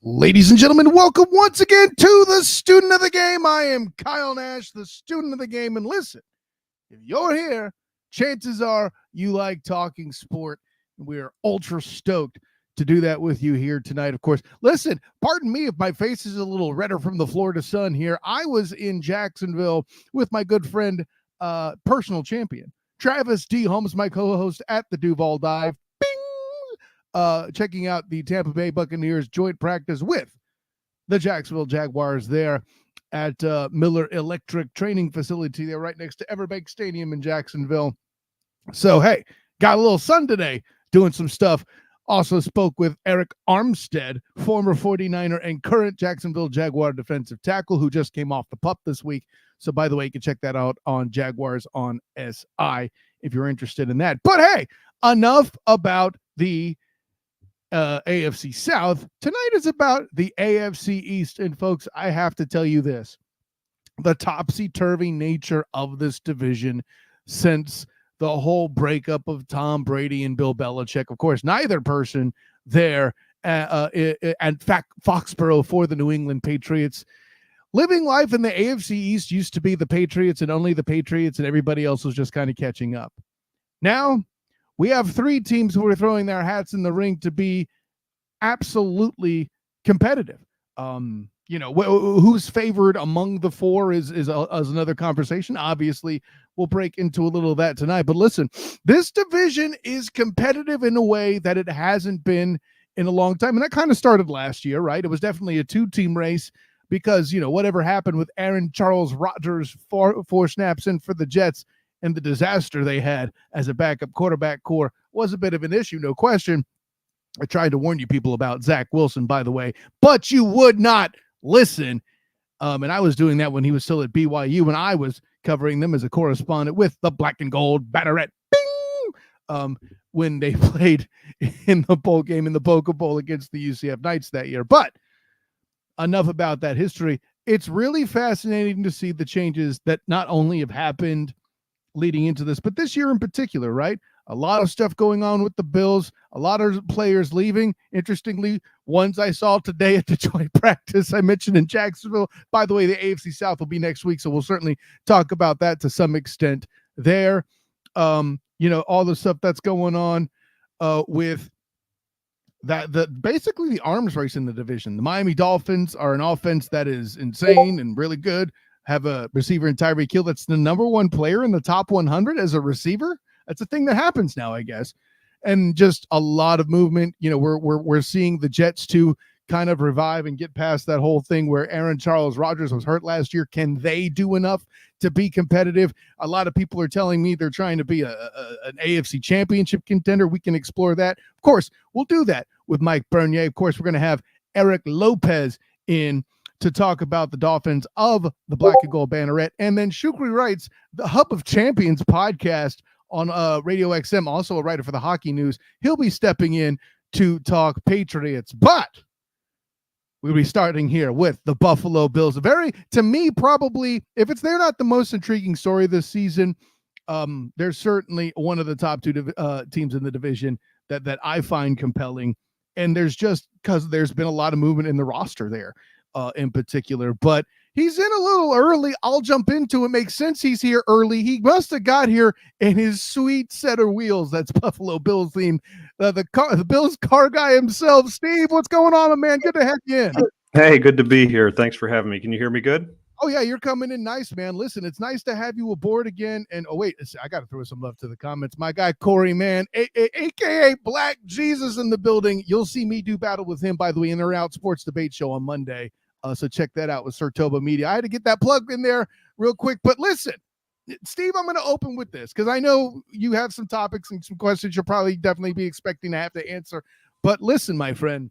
Ladies and gentlemen, welcome once again to the Student of the Game. I am Kyle Nash, the Student of the Game. And listen, if you're here, chances are you like talking sport. We're ultra stoked to do that with you here tonight, of course. Listen, pardon me if my face is a little redder from the Florida sun here. I was in Jacksonville with my good friend, personal champion, Travis D. Holmes, my co-host at the Duval Dive. Checking out the Tampa Bay Buccaneers joint practice with the Jacksonville Jaguars there at Miller Electric Training Facility there right next to Everbank Stadium in Jacksonville. So, hey, got a little sun today doing some stuff. Also spoke with Eric Armstead, former 49er and current Jacksonville Jaguar defensive tackle who just came off the pup this week. So, by the way, you can check that out on Jaguars on SI if you're interested in that. But, hey, enough about the AFC South. Tonight is about the AFC East. And folks, I have to tell you this, the topsy-turvy nature of this division since the whole breakup of Tom Brady and Bill Belichick. Of course, neither person there at Foxborough for the New England Patriots. Living life in the AFC East used to be the Patriots and only the Patriots, and everybody else was just kind of catching up. Now, we have three teams who are throwing their hats in the ring to be absolutely competitive. Who's favored among the four is another conversation. Obviously, we'll break into a little of that tonight. But listen, this division is competitive in a way that it hasn't been in a long time. And that kind of started last year, right? It was definitely a two-team race because, whatever happened with Aaron Charles Rodgers four snaps in for the Jets, and the disaster they had as a backup quarterback core was a bit of an issue, no question. I tried to warn you people about Zach Wilson, by the way, but you would not listen. And I was doing that when he was still at BYU, and I was covering them as a correspondent with the Black and Gold Banneret. When they played in the bowl game in the Boca Bowl against the UCF Knights that year. But enough about that history. It's really fascinating to see the changes that not only have happened leading into this, but this year in particular, right? A lot of stuff going on with the Bills, a lot of players leaving. Interestingly, ones I saw today at the joint practice I mentioned in Jacksonville. By the way, the AFC South will be next week, so we'll certainly talk about that to some extent there. All the stuff that's going on with that, basically the arms race in the division. The Miami Dolphins are an offense that is insane and really good. Have a receiver in Tyreek Hill that's the number one player in the top 100 as a receiver. That's a thing that happens now, I guess. And just a lot of movement. We're seeing the Jets to kind of revive and get past that whole thing where Aaron Charles Rodgers was hurt last year. Can they do enough to be competitive? A lot of people are telling me they're trying to be an AFC championship contender. We can explore that. Of course, we'll do that with Mike Bernier. Of course, we're going to have Eric Lopez in to talk about the Dolphins of the Black and Gold Banneret. And then Shukri writes the Hub of Champions podcast on Radio XM, also a writer for the Hockey News. He'll be stepping in to talk Patriots. But we'll be starting here with the Buffalo Bills. To me, probably, if they're not the most intriguing story this season, they're certainly one of the top two teams in the division that I find compelling. And because there's been a lot of movement in the roster there. In particular, but he's in a little early. I'll jump into it. Makes sense he's here early. He must have got here in his sweet set of wheels. That's Buffalo Bills theme. The Bills car guy himself. Steve, what's going on, man? Good to have you in. Hey, good to be here. Thanks for having me. Can you hear me good? Oh, yeah, you're coming in nice, man. Listen, it's nice to have you aboard again. And, I got to throw some love to the comments. My guy, Corey, man, a.k.a. Black Jesus in the building. You'll see me do battle with him, by the way, in or out sports debate show on Monday. So check that out with Sartoba Media. I had to get that plug in there real quick. But listen, Steve, I'm going to open with this because I know you have some topics and some questions you'll probably definitely be expecting to have to answer. But listen, my friend,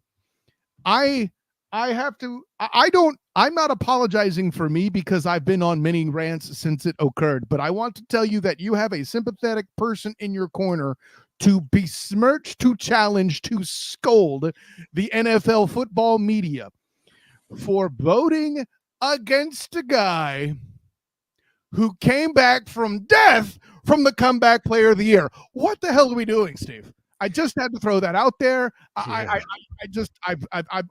I'm not apologizing for me because I've been on many rants since it occurred. But I want to tell you that you have a sympathetic person in your corner to besmirch, to challenge, to scold the NFL football media for voting against a guy who came back from death from the comeback player of the year. What the hell are we doing, Steve? I just had to throw that out there. Yeah.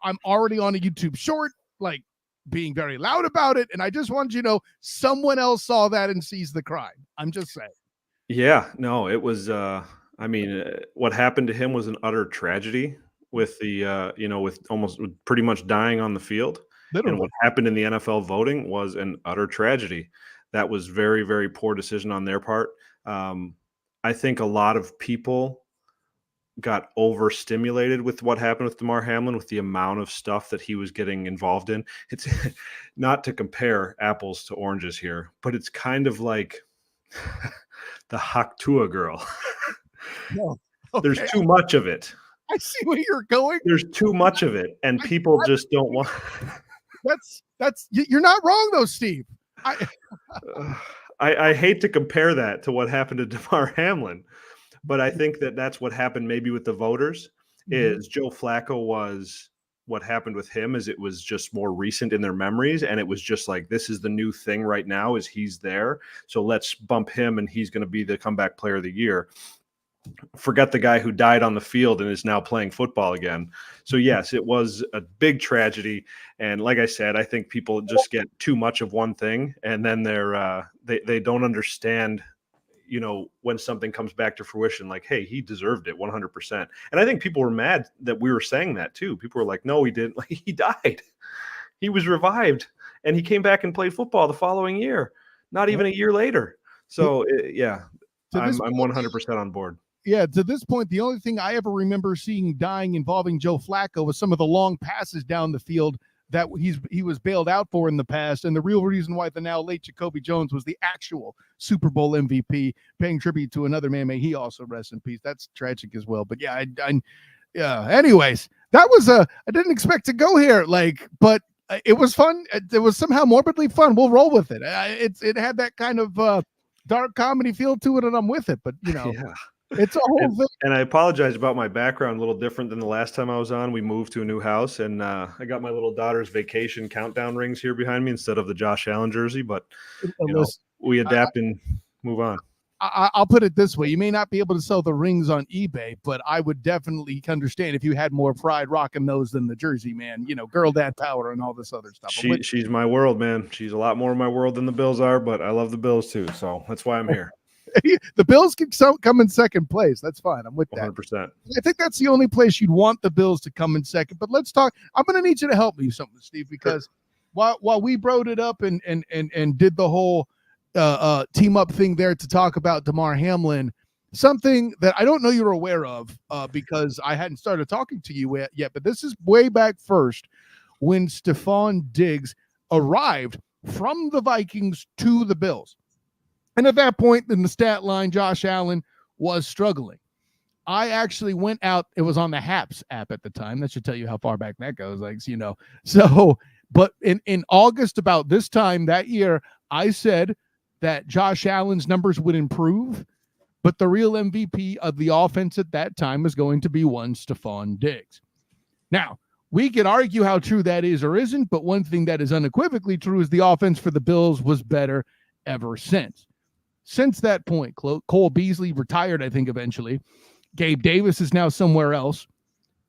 I'm already on a YouTube short, like being very loud about it, and I just want you to know someone else saw that and sees the crime. I'm just saying. Yeah, no, it was, what happened to him was an utter tragedy with with almost with pretty much dying on the field. And Literally. what happened in the NFL voting was an utter tragedy. That was very, very poor decision on their part. Um, I think a lot of people got overstimulated with what happened with Damar Hamlin, with the amount of stuff that he was getting involved in. It's not to compare apples to oranges here, but it's kind of like the Haktua girl. No. There's Okay, too much of it. I see where you're going. There's too much of it, and I, people just don't want. you're not wrong though, Steve. I hate to compare that to what happened to Damar Hamlin, but I think that that's what happened maybe with the voters. Is Joe Flacco was what happened with him is it was just more recent in their memories, and it was just like, this is the new thing right now is he's there, so let's bump him and he's going to be the comeback player of the year. Forget the guy who died on the field and is now playing football again. So yes, it was a big tragedy, and like I said, I think people just get too much of one thing, and then they don't understand, when something comes back to fruition, like, hey, he deserved it 100%. And I think people were mad that we were saying that too. People were like, no, he didn't. Like, he died. He was revived, and he came back and played football the following year, not even a year later. So yeah, I'm 100% on board. Yeah, to this point, the only thing I ever remember seeing dying involving Joe Flacco was some of the long passes down the field that he was bailed out for in the past. And the real reason why the now late Jacoby Jones was the actual Super Bowl MVP, paying tribute to another man. May he also rest in peace. That's tragic as well. But yeah, yeah. Anyways, that was I didn't expect to go here, but it was fun. It was somehow morbidly fun. We'll roll with it. It had that kind of dark comedy feel to it, and I'm with it. But Yeah. It's a whole thing. And I apologize about my background, a little different than the last time I was on. We moved to a new house, and I got my little daughter's vacation countdown rings here behind me instead of the Josh Allen jersey. But we adapt and move on. I'll put it this way: you may not be able to sell the rings on eBay, but I would definitely understand if you had more pride rocking those than the jersey, man. Girl dad power and all this other stuff. She's my world, man. She's a lot more in my world than the Bills are, but I love the Bills too, so that's why I'm here. The Bills can come in second place. That's fine. I'm with that. 100%. I think that's the only place you'd want the Bills to come in second. But let's talk. I'm going to need you to help me with something, Steve, because while we broed it up and did the whole team up thing there to talk about Damar Hamlin, something that I don't know you're aware of because I hadn't started talking to you yet. But this is way back first when Stephon Diggs arrived from the Vikings to the Bills. And at that point, in the stat line, Josh Allen was struggling. I actually went out. It was on the Haps app at the time. That should tell you how far back that goes. So, but in August, about this time that year, I said that Josh Allen's numbers would improve, but the real MVP of the offense at that time was going to be one Stephon Diggs. Now, we can argue how true that is or isn't, but one thing that is unequivocally true is the offense for the Bills was better ever since. Since that point, Cole Beasley retired, I think, eventually. Gabe Davis is now somewhere else.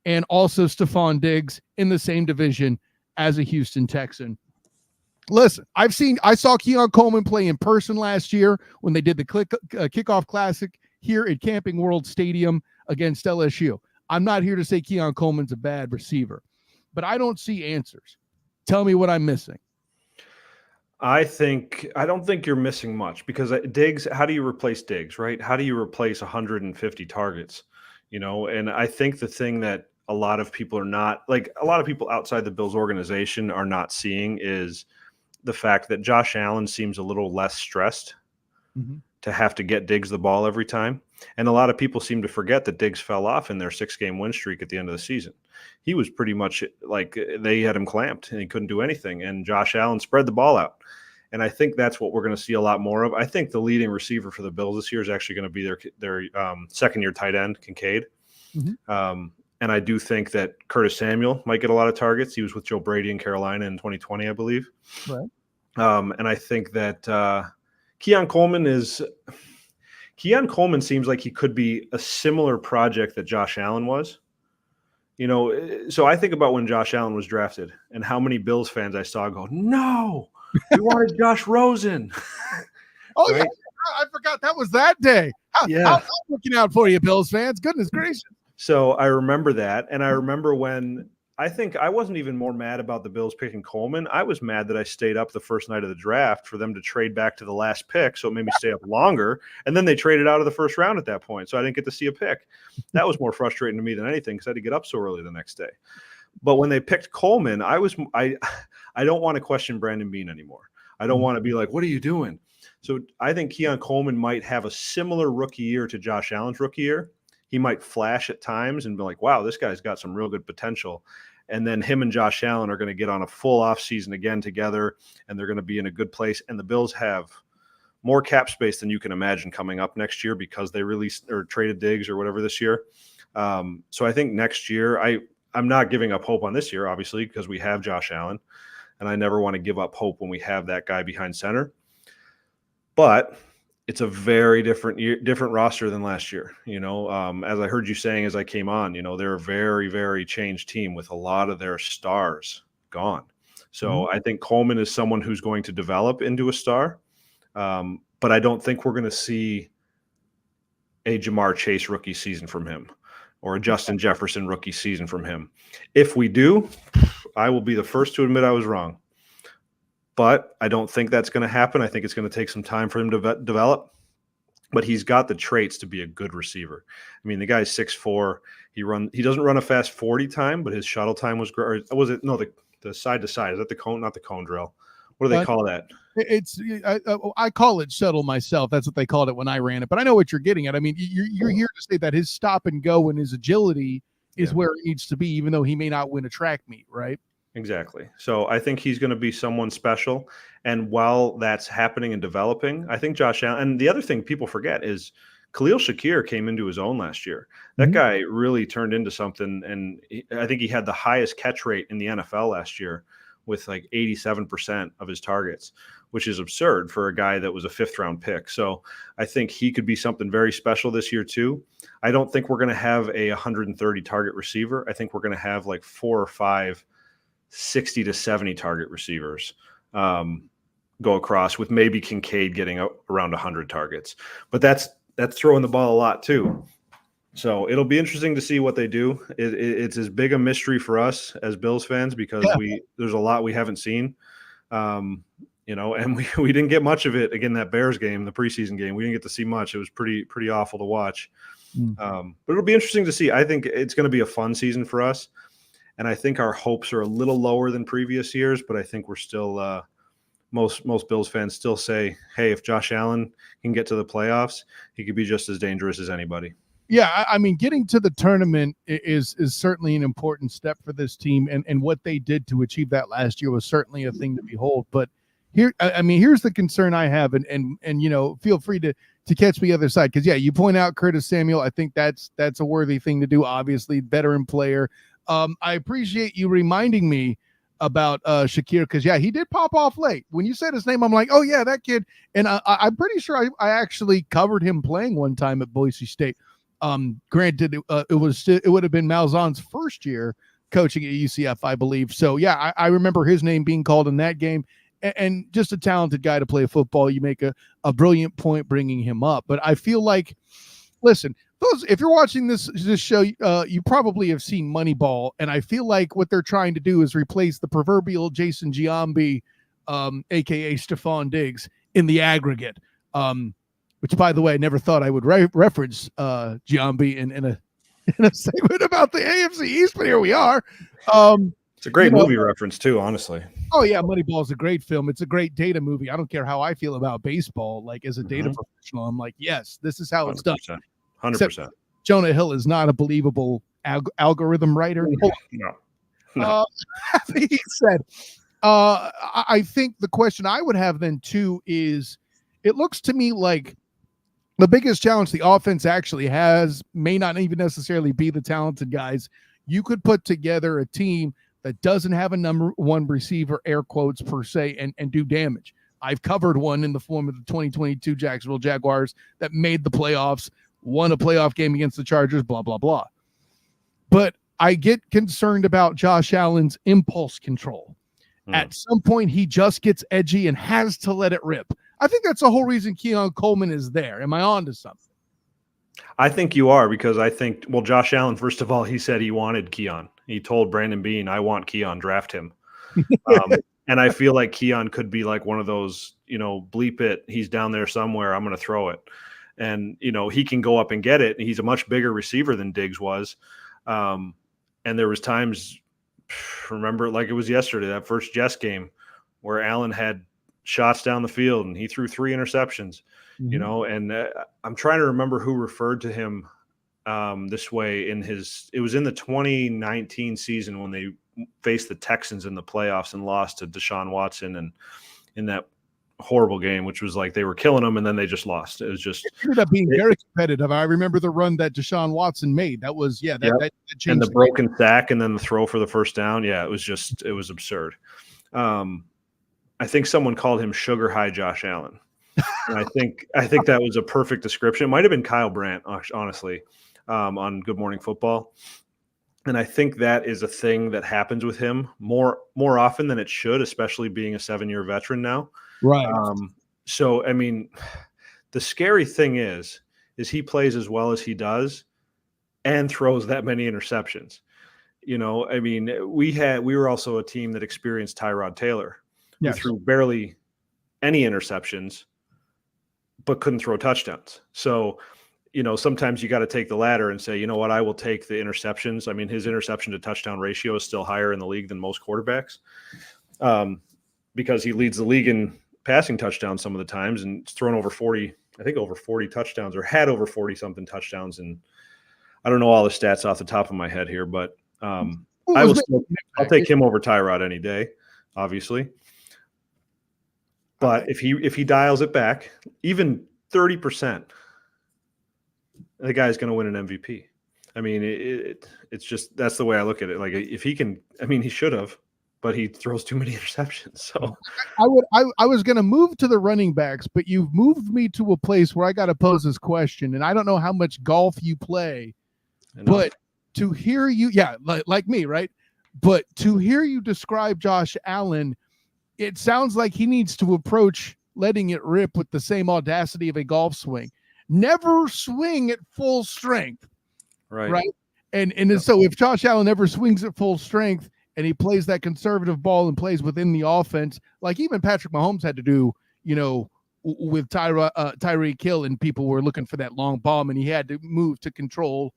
And also Stephon Diggs in the same division as a Houston Texan. Listen, I saw Keon Coleman play in person last year when they did the kickoff classic here at Camping World Stadium against LSU. I'm not here to say Keon Coleman's a bad receiver, but I don't see answers. Tell me what I'm missing. I don't think you're missing much because Diggs, how do you replace Diggs, right? How do you replace 150 targets? And I think the thing that a lot of people are not, like a lot of people outside the Bills organization are not seeing is the fact that Josh Allen seems a little less stressed to have to get Diggs the ball every time. And a lot of people seem to forget that Diggs fell off in their 6-game win streak at the end of the season. He was pretty much like they had him clamped and he couldn't do anything. And Josh Allen spread the ball out. And I think that's what we're going to see a lot more of. I think the leading receiver for the Bills this year is actually going to be their second-year tight end, Kincaid. And I do think that Curtis Samuel might get a lot of targets. He was with Joe Brady in Carolina in 2020, I believe. Right. And I think that Keon Coleman Keon Coleman seems like he could be a similar project that Josh Allen was. So I think about when Josh Allen was drafted and how many Bills fans I saw go, no, we wanted Josh Rosen. Oh, right? yeah. I forgot that was that day. How I'm looking out for you, Bills fans. Goodness gracious. So I remember that. And I remember when I think I wasn't even more mad about the Bills picking Coleman. I was mad that I stayed up the first night of the draft for them to trade back to the last pick. So it made me stay up longer. And then they traded out of the first round at that point. So I didn't get to see a pick. That was more frustrating to me than anything because I had to get up so early the next day. But when they picked Coleman, I don't want to question Brandon Beane anymore. I don't want to be like, what are you doing? So I think Keon Coleman might have a similar rookie year to Josh Allen's rookie year. He might flash at times and be like, wow, this guy's got some real good potential. And then him and Josh Allen are going to get on a full offseason again together, and they're going to be in a good place. And the Bills have more cap space than you can imagine coming up next year because they released or traded Diggs or whatever this year. So I think next year, I'm not giving up hope on this year, obviously, because we have Josh Allen, and I never want to give up hope when we have that guy behind center. But it's a very different roster than last year. As I heard you saying as I came on, they're a very, very changed team with a lot of their stars gone. So I think Coleman is someone who's going to develop into a star. But I don't think we're going to see a Jamar Chase rookie season from him or a Justin Jefferson rookie season from him. If we do, I will be the first to admit I was wrong. But I don't think that's going to happen. I think it's going to take some time for him to develop. But he's got the traits to be a good receiver. I mean, the guy's 6'4". He doesn't run a fast 40 time, but his shuttle time was great. Was it? No, the side to side. Is that the cone? Not the cone drill. What do they call that? I call it shuttle myself. That's what they called it when I ran it. But I know what you're getting at. I mean, you're here to say that his stop and go and his agility is where it needs to be, even though he may not win a track meet, right? Exactly. So I think he's going to be someone special. And while that's happening and developing, I think Josh Allen, and the other thing people forget is Khalil Shakir came into his own last year. That guy really turned into something. And I think he had the highest catch rate in the NFL last year with like 87% of his targets, which is absurd for a guy that was a 5th round pick. So I think he could be something very special this year too. I don't think we're going to have a 130 target receiver. I think we're going to have like 4 or 5 60 to 70 target receivers go across, with maybe Kincaid getting around 100 targets. But that's throwing the ball a lot too. So it'll be interesting to see what they do. It's as big a mystery for us as Bills fans because there's a lot we haven't seen. And we didn't get much of it again that Bears game, the preseason game. We didn't get to see much. It was pretty awful to watch. But it'll be interesting to see. I think it's going to be a fun season for us. And I think our hopes are a little lower than previous years, but I think we're still most Bills fans still say, hey, if Josh Allen can get to the playoffs, he could be just as dangerous as anybody. Yeah, I mean, getting to the tournament is certainly an important step for this team, and what they did to achieve that last year was certainly a thing to behold. But here's the concern I have, and feel free to catch me other side, because you point out Curtis Samuel. I think that's a worthy thing to do. Obviously, veteran player. I appreciate you reminding me about Shakir, because he did pop off late. When you said his name, I'm like, oh yeah, that kid. And I'm pretty sure I actually covered him playing one time at Boise State. Granted, it would have been Malzahn's first year coaching at UCF, I believe. So I remember his name being called in that game, and just a talented guy to play football. You make a brilliant point bringing him up, but I feel like, listen, if you're watching this show, you probably have seen Moneyball, and I feel like what they're trying to do is replace the proverbial Jason Giambi, aka Stephon Diggs, in the aggregate. Which, by the way, I never thought I would reference Giambi in a segment about the AFC East, but here we are. It's a great movie reference too, honestly. Oh yeah, Moneyball is a great film. It's a great data movie. I don't care how I feel about baseball. Like, as a data professional, I'm like, yes, this is how 100%, it's done. 100%. Jonah Hill is not a believable algorithm writer. No. That being said, I think the question I would have then too is, it looks to me like the biggest challenge the offense actually has may not even necessarily be the talented guys. You could put together a team that doesn't have a number one receiver, air quotes, per se, and do damage. I've covered one in the form of the 2022 Jacksonville Jaguars that made the playoffs, won a playoff game against the Chargers, blah, blah, blah. But I get concerned about Josh Allen's impulse control. At some point, he just gets edgy and has to let it rip. I think that's the whole reason Keon Coleman is there. Am I on to something? I think you are, because I think, well, Josh Allen, first of all, he said he wanted Keon. He told Brandon Beane, I want Keon, draft him. And I feel like Keon could be like one of those, bleep it, he's down there somewhere, I'm going to throw it. And, he can go up and get it. He's a much bigger receiver than Diggs was. And there was times, remember, like it was yesterday, that first Jets game where Allen had shots down the field and he threw 3 interceptions, and I'm trying to remember who referred to him this way it was in the 2019 season when they faced the Texans in the playoffs and lost to Deshaun Watson, and in that horrible game, which was like they were killing them and then they just lost. It was just, it ended up being very competitive. I remember the run that Deshaun Watson made. That was, that changed. And the broken sack and then the throw for the first down. Yeah, it was absurd. I think someone called him Sugar High Josh Allen. And I think that was a perfect description. It might have been Kyle Brandt, honestly, on Good Morning Football. And I think that is a thing that happens with him more often than it should, especially being a 7-year veteran now. Right. So, I mean, the scary thing is he plays as well as he does and throws that many interceptions. I mean, we were also a team that experienced Tyrod Taylor, who threw barely any interceptions, but couldn't throw touchdowns. So, sometimes you got to take the latter and say, you know what, I will take the interceptions. I mean, his interception to touchdown ratio is still higher in the league than most quarterbacks, because he leads the league in passing touchdowns some of the times and it's thrown over 40 touchdowns, or had over 40 something touchdowns. And I don't know all the stats off the top of my head here, but I'll take him over Tyrod any day, obviously. But if he dials it back, even 30%, the guy's going to win an MVP. I mean, it's just, that's the way I look at it. Like, if he can, I mean, he should have, but he throws too many interceptions. So I was going to move to the running backs, but you've moved me to a place where I got to pose this question, and I don't know how much golf you play, but to hear you, like me, right? But to hear you describe Josh Allen, it sounds like he needs to approach letting it rip with the same audacity of a golf swing. Never swing at full strength. Right. And so if Josh Allen ever swings at full strength and he plays that conservative ball and plays within the offense, like even Patrick Mahomes had to do, with Tyreek Hill, and people were looking for that long bomb and he had to move to controlled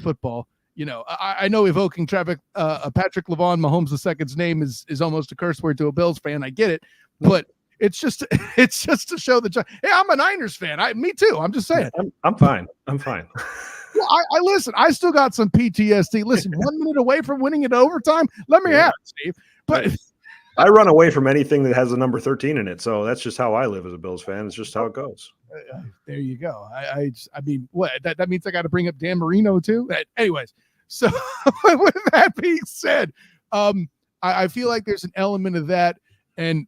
football. I know evoking Patrick LeVon Mahomes II's name is almost a curse word to a Bills fan. I get it, but it's just to show that, hey, I'm a Niners fan. Me too. I'm just saying. I'm fine. Well, I listen. I still got some PTSD. Listen, 1 minute away from winning it overtime. Let me have it, Steve. But I run away from anything that has the number 13 in it. So that's just how I live as a Bills fan. It's just how it goes. There you go. I mean, what that means I got to bring up Dan Marino too. Anyways, so with that being said, I feel like there's an element of that. And,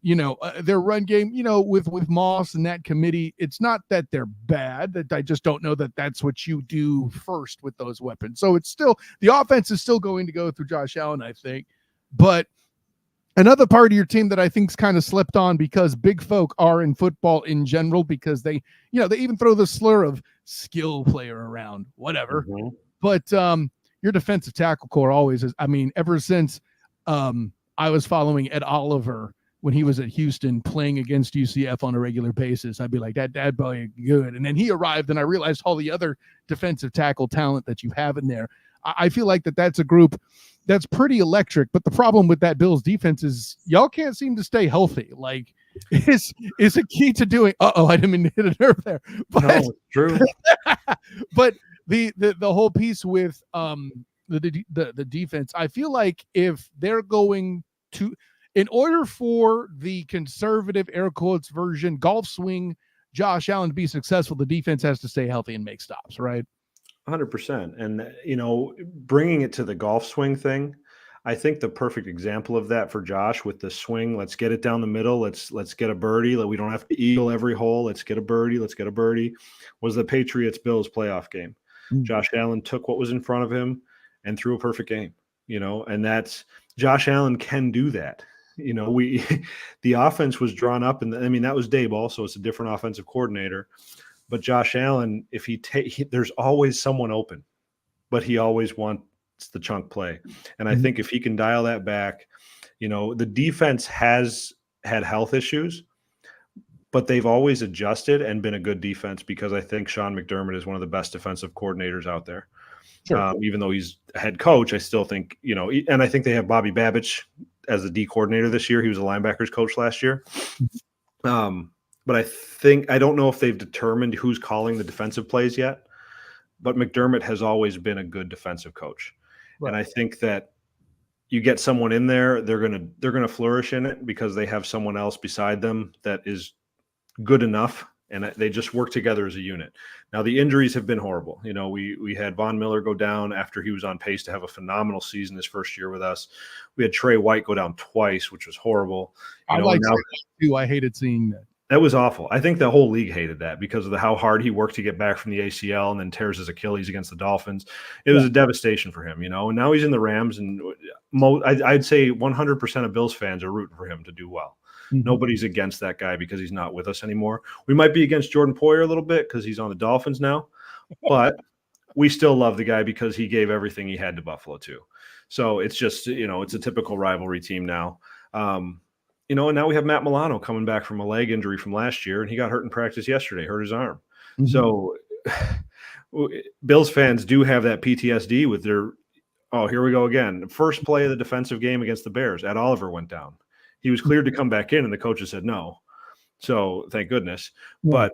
their run game, with Moss and that committee, it's not that they're bad, that I just don't know that that's what you do first with those weapons. So it's still, the offense is still going to go through Josh Allen, I think. But another part of your team that I think's kind of slept on, because big folk are in football in general, because they even throw the slur of skill player around, whatever. Mm-hmm. But your defensive tackle core always is, I mean, ever since I was following Ed Oliver when he was at Houston playing against UCF on a regular basis, I'd be like, that boy good. And then he arrived and I realized all the other defensive tackle talent that you have in there. I feel like that's a group that's pretty electric, but the problem with that Bills defense is y'all can't seem to stay healthy. Like, is a key to doing, I didn't mean to hit a nerve there. But, no, it's true. But the whole piece with the defense, I feel like if they're going to, in order for the conservative air quotes version golf swing Josh Allen to be successful, the defense has to stay healthy and make stops, right? 100%. And, bringing it to the golf swing thing, I think the perfect example of that for Josh with the swing, let's get it down the middle. Let's get a birdie. We don't have to eagle every hole. Let's get a birdie. Let's get a birdie. Was the Patriots-Bills playoff game. Josh Allen took what was in front of him and threw a perfect game, and that's Josh Allen can do that. The offense was drawn up, and that was Daboll, so it's a different offensive coordinator. But Josh Allen, if there's always someone open, but he always wants the chunk play. And I think if he can dial that back, the defense has had health issues, but they've always adjusted and been a good defense because I think Sean McDermott is one of the best defensive coordinators out there. Sure. Even though he's a head coach, I still think, and I think they have Bobby Babich as the D coordinator this year. He was a linebackers coach last year. But I don't know if they've determined who's calling the defensive plays yet, but McDermott has always been a good defensive coach. Right. And I think that you get someone in there, they're going to flourish in it because they have someone else beside them that is good enough, and they just work together as a unit. Now, the injuries have been horrible. We had Von Miller go down after he was on pace to have a phenomenal season his first year with us. We had Trey White go down twice, which was horrible. I like Trey White too. I hated seeing that. That was awful. I think the whole league hated that because of how hard he worked to get back from the ACL and then tears his Achilles against the Dolphins. It was a devastation for him, and now he's in the Rams, and I'd say 100% of Bills fans are rooting for him to do well. Nobody's against that guy because he's not with us anymore. We might be against Jordan Poyer a little bit because he's on the Dolphins now, but we still love the guy because he gave everything he had to Buffalo too. So it's just, it's a typical rivalry team now. And now we have Matt Milano coming back from a leg injury from last year, and he got hurt in practice yesterday, hurt his arm. So Bills fans do have that PTSD with their, here we go again. First play of the defensive game against the Bears, Ed Oliver went down. He was cleared to come back in, and the coaches said no. So thank goodness. But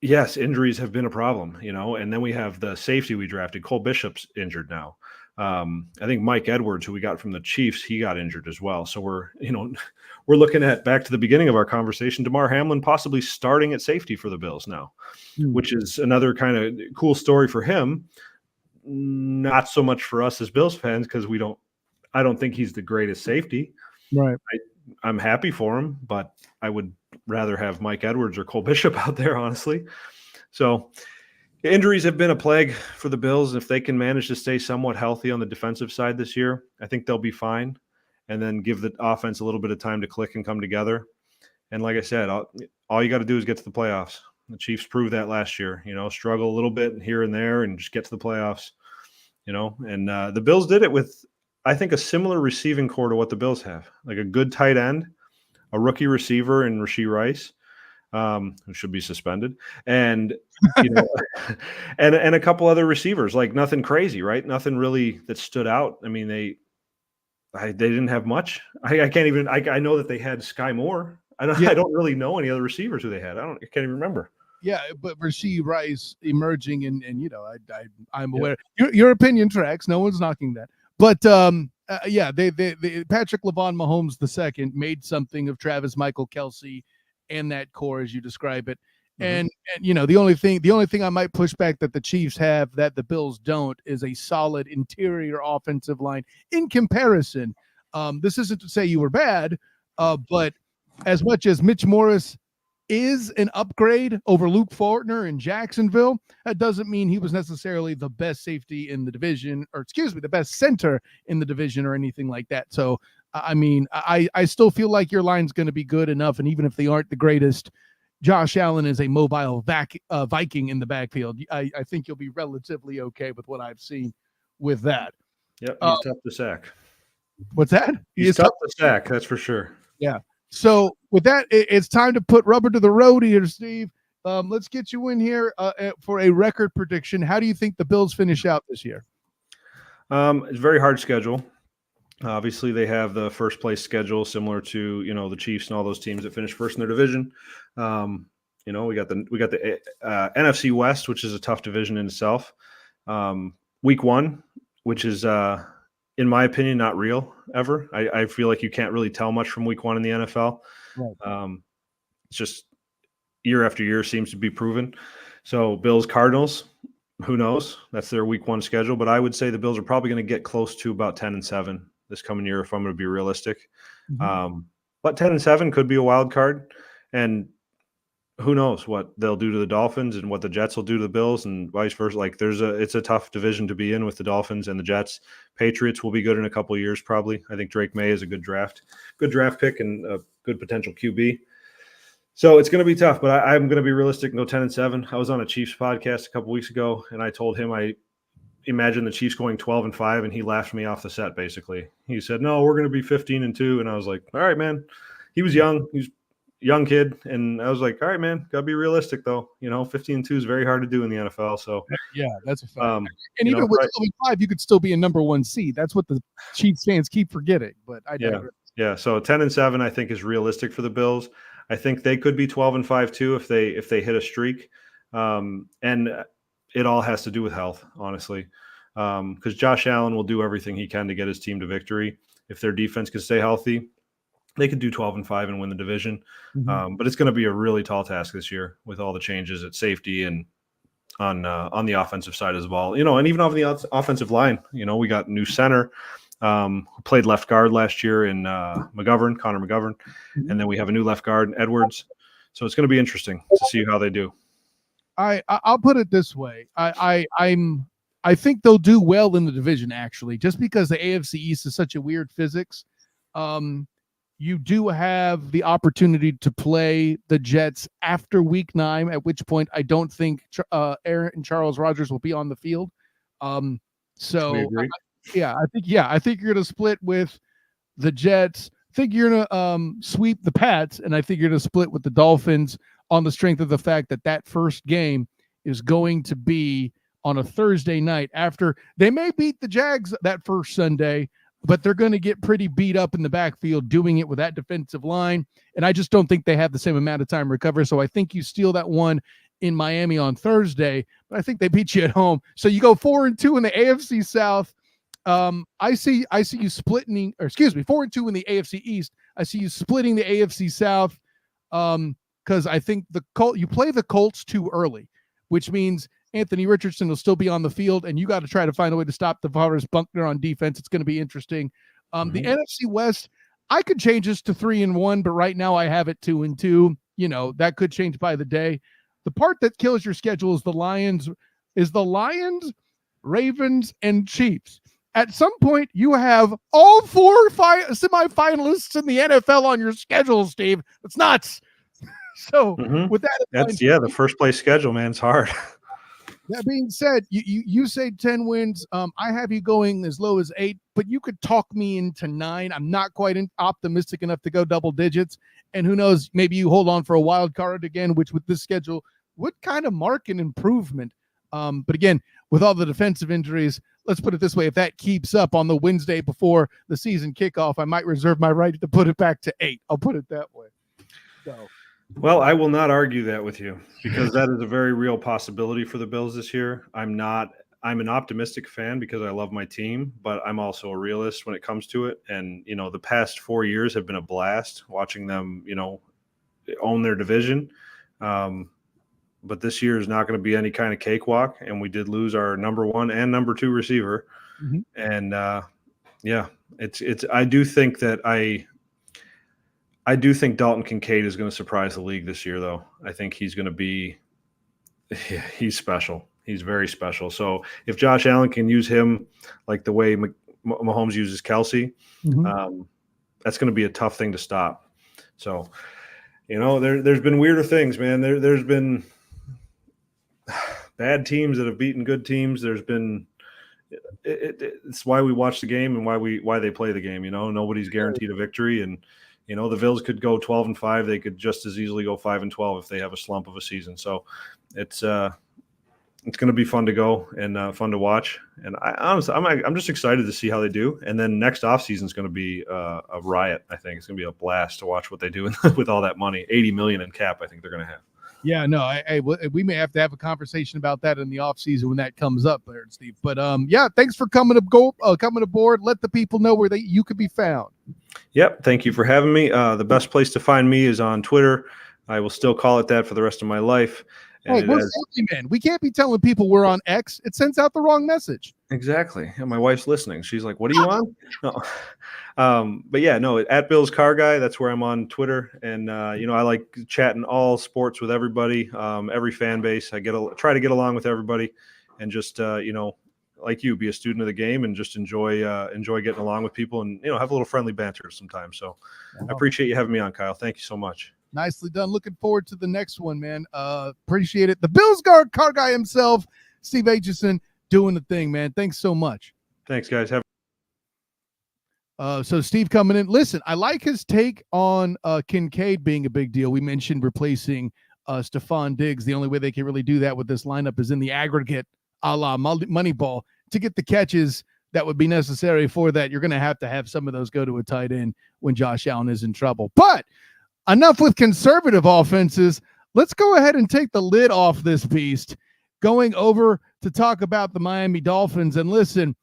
yes, injuries have been a problem, and then we have the safety we drafted. Cole Bishop's injured now. I think Mike Edwards, who we got from the Chiefs, he got injured as well. So we're looking at, back to the beginning of our conversation, Damar Hamlin possibly starting at safety for the Bills now, which is another kind of cool story for him. Not so much for us as Bills fans because I don't think he's the greatest safety. Right. I'm happy for him, but I would rather have Mike Edwards or Cole Bishop out there, honestly. So injuries have been a plague for the Bills. If they can manage to stay somewhat healthy on the defensive side this year, I think they'll be fine. And then give the offense a little bit of time to click and come together. And like I said, all you got to do is get to the playoffs. The Chiefs proved that last year, struggle a little bit here and there and just get to the playoffs, and the Bills did it with, I think, a similar receiving core to what the Bills have, like a good tight end, a rookie receiver in Rashee Rice, who should be suspended, and and a couple other receivers, like nothing crazy, right? Nothing really that stood out. I mean, they didn't have much. I can't even. I know that they had Sky Moore. I don't really know any other receivers who they had. I can't even remember. Yeah, but Rashee Rice emerging, and I'm aware. Your opinion tracks. No one's knocking that. But they Patrick LaVon Mahomes II made something of Travis Michael Kelce and that core as you describe it. And the only thing I might push back that the Chiefs have that the Bills don't is a solid interior offensive line in comparison. This isn't to say you were bad, but as much as Mitch Morris is an upgrade over Luke Fortner in Jacksonville, that doesn't mean he was necessarily the best safety in the division, or the best center in the division or anything like that. So, I mean, I still feel like your line's going to be good enough. And even if they aren't the greatest, Josh Allen is a mobile Viking in the backfield. I think you'll be relatively okay with what I've seen with that. Yep, he's tough to sack. What's that? He's tough to sack, that's for sure. Yeah. So with that, it's time to put rubber to the road here, Steve. Let's get you in here for a record prediction. How do you think the Bills finish out this year? It's a very hard schedule. Obviously, they have the first place schedule similar to the Chiefs and all those teams that finished first in their division. We got the NFC West, which is a tough division in itself. Week 1, which is in my opinion not real ever. I feel like you can't really tell much from Week 1 in the NFL. Right. It's just year after year seems to be proven. So Bills Cardinals, who knows? That's their Week 1 schedule, but I would say the Bills are probably going to get close to about 10-7 this coming year if I'm going to be realistic. Mhm. But 10-7 could be a wild card, and who knows what they'll do to the Dolphins and what the Jets will do to the Bills and vice versa. Like it's a tough division to be in with the Dolphins and the Jets. Patriots will be good in a couple of years, probably. I think Drake May is a good draft pick and a good potential QB. So it's going to be tough, but I'm going to be realistic and go 10-7. I was on a Chiefs podcast a couple weeks ago, and I told him I imagine the Chiefs going 12-5, and he laughed me off the set. Basically, he said, "No, we're going to be 15-2," and I was like, "All right, man." He was young. He was young kid, and I was like, all right, man, gotta be realistic though. 15-2 is very hard to do in the NFL. So yeah, that's a fact. And even with 12-5, you could still be a number 1 seed. That's what the Chiefs fans keep forgetting. But I digress. Yeah. So 10-7, I think, is realistic for the Bills. I think they could be 12-5 too if they hit a streak. And it all has to do with health, honestly, because Josh Allen will do everything he can to get his team to victory. If their defense can stay healthy, they could do 12-5 and win the division. Mm-hmm. But it's going to be a really tall task this year with all the changes at safety and on the offensive side of the ball, and even on the offensive line. We got new center who played left guard last year in Connor McGovern. Mm-hmm. And then we have a new left guard, Edwards. So it's going to be interesting to see how they do. I'll put it this way. I think they'll do well in the division, actually, just because the AFC East is such a weird physics. You do have the opportunity to play the Jets after week 9, at which point I don't think Aaron and Charles Rodgers will be on the field. I think you're going to split with the Jets. I think you're going to sweep the Pats, and I think you're going to split with the Dolphins on the strength of the fact that first game is going to be on a Thursday night after they may beat the Jags that first Sunday, but they're going to get pretty beat up in the backfield doing it with that defensive line. And I just don't think they have the same amount of time to recover. So I think you steal that one in Miami on Thursday, but I think they beat you at home. So you go 4-2 in the AFC South. I see you splitting, 4-2 in the AFC East. I see you splitting the AFC South. Because I think you play the Colts too early, which means Anthony Richardson will still be on the field, and you got to try to find a way to stop the Tavares Buckner on defense. It's going to be interesting. The NFC West, I could change this to 3-1, but right now I have it 2-2. That could change by the day. The part that kills your schedule is the Lions, Ravens, and Chiefs. At some point, you have all 4 semifinalists in the NFL on your schedule, Steve. It's nuts. So with that, the first place schedule, man, it's hard. That being said, you say 10 wins. I have you going as low as 8, but you could talk me into 9. I'm not quite optimistic enough to go double digits. And who knows, maybe you hold on for a wild card again, which with this schedule would kind of mark an improvement. But again, with all the defensive injuries, let's put it this way. If that keeps up on the Wednesday before the season kickoff, I might reserve my right to put it back to 8. I'll put it that way. So. Well, I will not argue that with you because that is a very real possibility for the Bills this year. I'm an optimistic fan because I love my team, but I'm also a realist when it comes to it. And, the past 4 years have been a blast watching them, own their division. But this year is not going to be any kind of cakewalk. And we did lose our number 1 and number 2 receiver. Mm-hmm. And I do think Dalton Kincaid is going to surprise the league this year, though. I think he's going to be – he's special. He's very special. So if Josh Allen can use him like the way Mahomes uses Kelsey, that's going to be a tough thing to stop. So, there's been weirder things, man. There's been bad teams that have beaten good teams. There's been it's why we watch the game and why they play the game. Nobody's guaranteed a victory, and the Bills could go 12-5. They could just as easily go 5-12 if they have a slump of a season. So it's going to be fun to go and fun to watch. And I'm just excited to see how they do. And then next offseason is going to be a riot. I think it's going to be a blast to watch what they do with all that money. $80 million in cap, I think they're going to have. Yeah, no, we may have to have a conversation about that in the offseason when that comes up there, Steve. But thanks for coming aboard. Let the people know where you could be found. Yep, thank you for having me. The best place to find me is on Twitter. I will still call it that for the rest of my life. And we're family men. We can't be telling people we're on X. It sends out the wrong message. Exactly. And my wife's listening. She's like, "What are you on?" No. But yeah, no, at Bill's Car Guy, that's where I'm on Twitter. And I like chatting all sports with everybody, every fan base. I try to get along with everybody and just like you, be a student of the game and just enjoy getting along with people and have a little friendly banter sometimes. So I appreciate you having me on, Kyle. Thank you so much. Nicely done. Looking forward to the next one, man. Appreciate it. The Bills car guy himself, Steve Aitchison, doing the thing, man. Thanks so much. Thanks, guys. So Steve coming in. Listen, I like his take on Kincaid being a big deal. We mentioned replacing Stephon Diggs. The only way they can really do that with this lineup is in the aggregate, a la Moneyball. To get the catches that would be necessary for that, you're going to have some of those go to a tight end when Josh Allen is in trouble. But enough with conservative offenses. Let's go ahead and take the lid off this beast, going over to talk about the Miami Dolphins. And listen,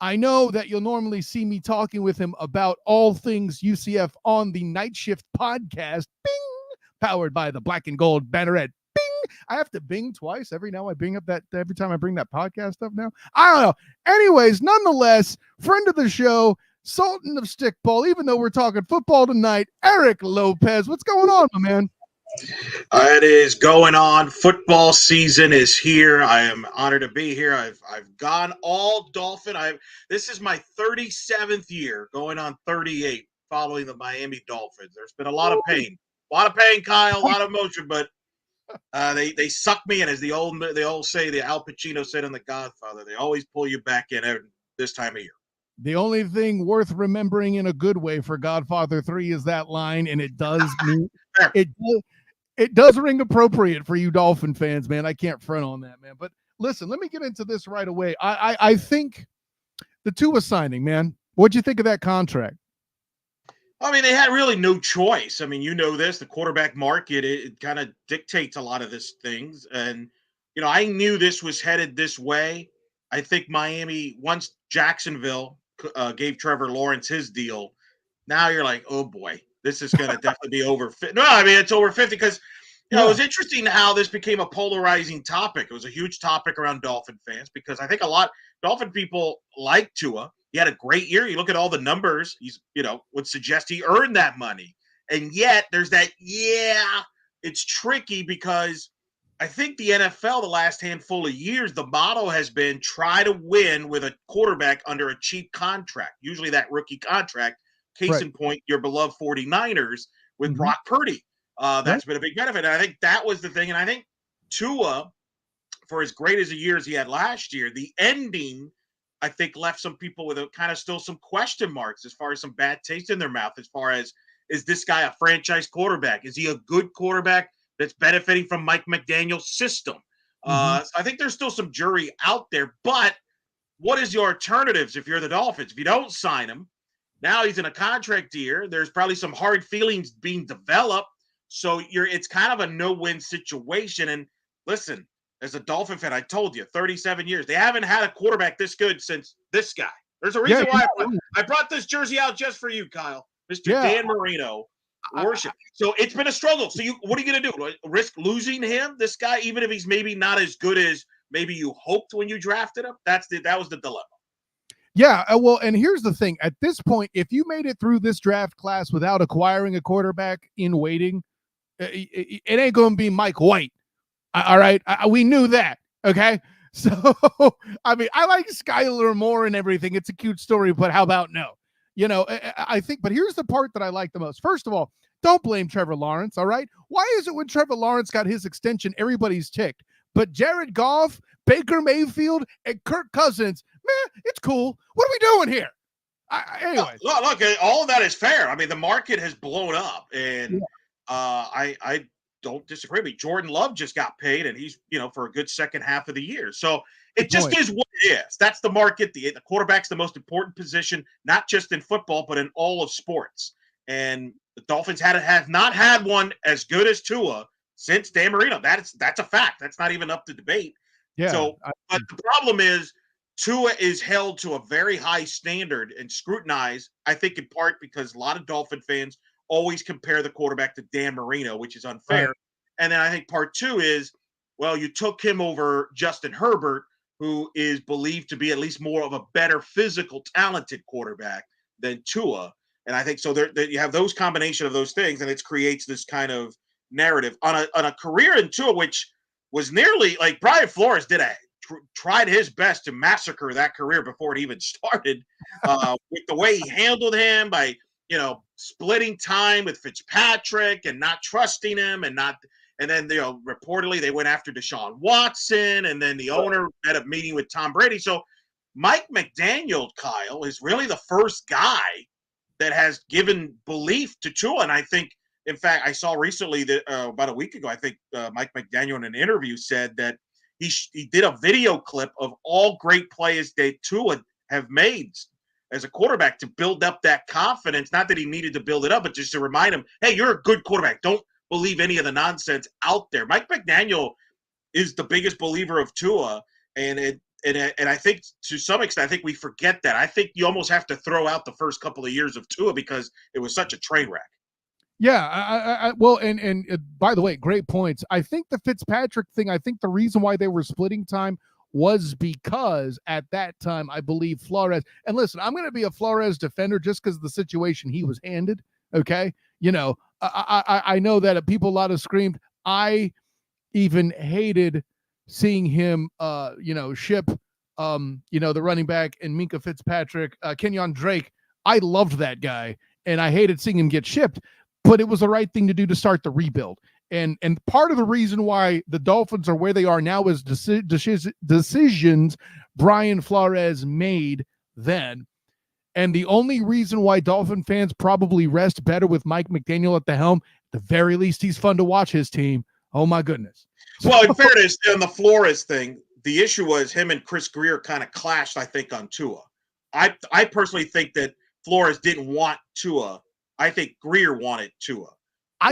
I know that you'll normally see me talking with him about all things UCF on the Night Shift podcast, bing, powered by the Black and Gold Banneret, bing. I have to bing twice every time I bring that podcast up now. I don't know. Anyways, nonetheless, friend of the show, Sultan of Stickball, even though we're talking football tonight, Eric Lopez. What's going on, my man? It is going on. Football season is here. I am honored to be here. I've gone all Dolphin. This is my 37th year, going on 38, following the Miami Dolphins. There's been a lot of pain, Kyle, a lot of emotion, but they suck me in, as they all say. The Al Pacino said in The Godfather, they always pull you back in this time of year. The only thing worth remembering in a good way for Godfather 3 is that line, and it does mean it does ring appropriate for you Dolphin fans, man. I can't front on that, man. But listen, let me get into this right away. I think the Tua signing, man. What'd you think of that contract? I mean, they had really no choice. I mean, this, the quarterback market, it kind of dictates a lot of these things. And, I knew this was headed this way. I think Miami, once Jacksonville gave Trevor Lawrence his deal, now you're like, oh boy, this is going to definitely be over. No, I mean, it's over 50 because, it was interesting how this became a polarizing topic. It was a huge topic around Dolphin fans because I think a lot Dolphin people like Tua. He had a great year. You look at all the numbers, he's, would suggest he earned that money. And yet there's that, it's tricky because I think the NFL, the last handful of years, the motto has been try to win with a quarterback under a cheap contract, usually that rookie contract. Case in point, your beloved 49ers with Brock Purdy. That's been a big benefit. And I think that was the thing. And I think Tua, for as great as a year as he had last year, the ending, I think, left some people with kind of still some question marks as far as some bad taste in their mouth as far as, is this guy a franchise quarterback? Is he a good quarterback that's benefiting from Mike McDaniel's system? So I think there's still some jury out there. But what is your alternatives if you're the Dolphins? If you don't sign him, now he's in a contract year. There's probably some hard feelings being developed. So it's kind of a no-win situation. And listen, as a Dolphin fan, I told you, 37 years. They haven't had a quarterback this good since this guy. There's a reason why I brought this jersey out just for you, Kyle. Mr. Dan Marino. Worship. So it's been a struggle. So what are you going to do? Risk losing him, this guy, even if he's maybe not as good as maybe you hoped when you drafted him? That was the dilemma. Yeah, well, and here's the thing. At this point, if you made it through this draft class without acquiring a quarterback in waiting, it ain't going to be Mike White. All right? We knew that, okay? So, I mean, I like Skylar Moore and everything. It's a cute story, but how about no? I think, but here's the part that I like the most. First of all, don't blame Trevor Lawrence, all right? Why is it when Trevor Lawrence got his extension, everybody's ticked? But Jared Goff, Baker Mayfield, and Kirk Cousins, man, it's cool. What are we doing here? Anyway. Look, all of that is fair. I mean, the market has blown up, and I don't disagree. But Jordan Love just got paid, and he's, for a good second half of the year. So it just is what it is. That's the market. The quarterback's the most important position, not just in football, but in all of sports. And the Dolphins have not had one as good as Tua since Dan Marino. That's a fact. That's not even up to debate. Yeah. So, but the problem is Tua is held to a very high standard and scrutinized, I think, in part because a lot of Dolphin fans always compare the quarterback to Dan Marino, which is unfair. Right. And then I think part two is, well, you took him over Justin Herbert, who is believed to be at least more of a better physical, talented quarterback than Tua. And I think so. There you have those combination of those things, and it creates this kind of narrative on a career in Tua, which was nearly like Brian Flores tried his best to massacre that career before it even started, with the way he handled him by splitting time with Fitzpatrick and not trusting him and then reportedly they went after Deshaun Watson, and then the owner ended up meeting with Tom Brady. So Mike McDaniel, Kyle, is really the first guy that has given belief to Tua. And I think, in fact, I saw recently that about a week ago, I think Mike McDaniel in an interview said that he did a video clip of all great plays that Tua have made as a quarterback to build up that confidence. Not that he needed to build it up, but just to remind him, hey, you're a good quarterback. Don't believe any of the nonsense out there. Mike McDaniel is the biggest believer of Tua, and I think to some extent, I think we forget that. I think you almost have to throw out the first couple of years of Tua because it was such a train wreck. Yeah, well, and by the way, great points. I think the Fitzpatrick thing, I think the reason why they were splitting time was because at that time, I believe Flores, and listen, I'm going to be a Flores defender just because of the situation he was handed, okay? I know that people a lot of screamed. I even hated seeing him, ship, the running back and Minka Fitzpatrick, Kenyon Drake. I loved that guy, and I hated seeing him get shipped. But it was the right thing to do to start the rebuild. And part of the reason why the Dolphins are where they are now is decisions Brian Flores made then. And the only reason why Dolphin fans probably rest better with Mike McDaniel at the helm, at the very least, he's fun to watch his team. Oh, my goodness. Well, in fairness, on the Flores thing, the issue was him and Chris Greer kind of clashed, I think, on Tua. I personally think that Flores didn't want Tua. I think Greer wanted Tua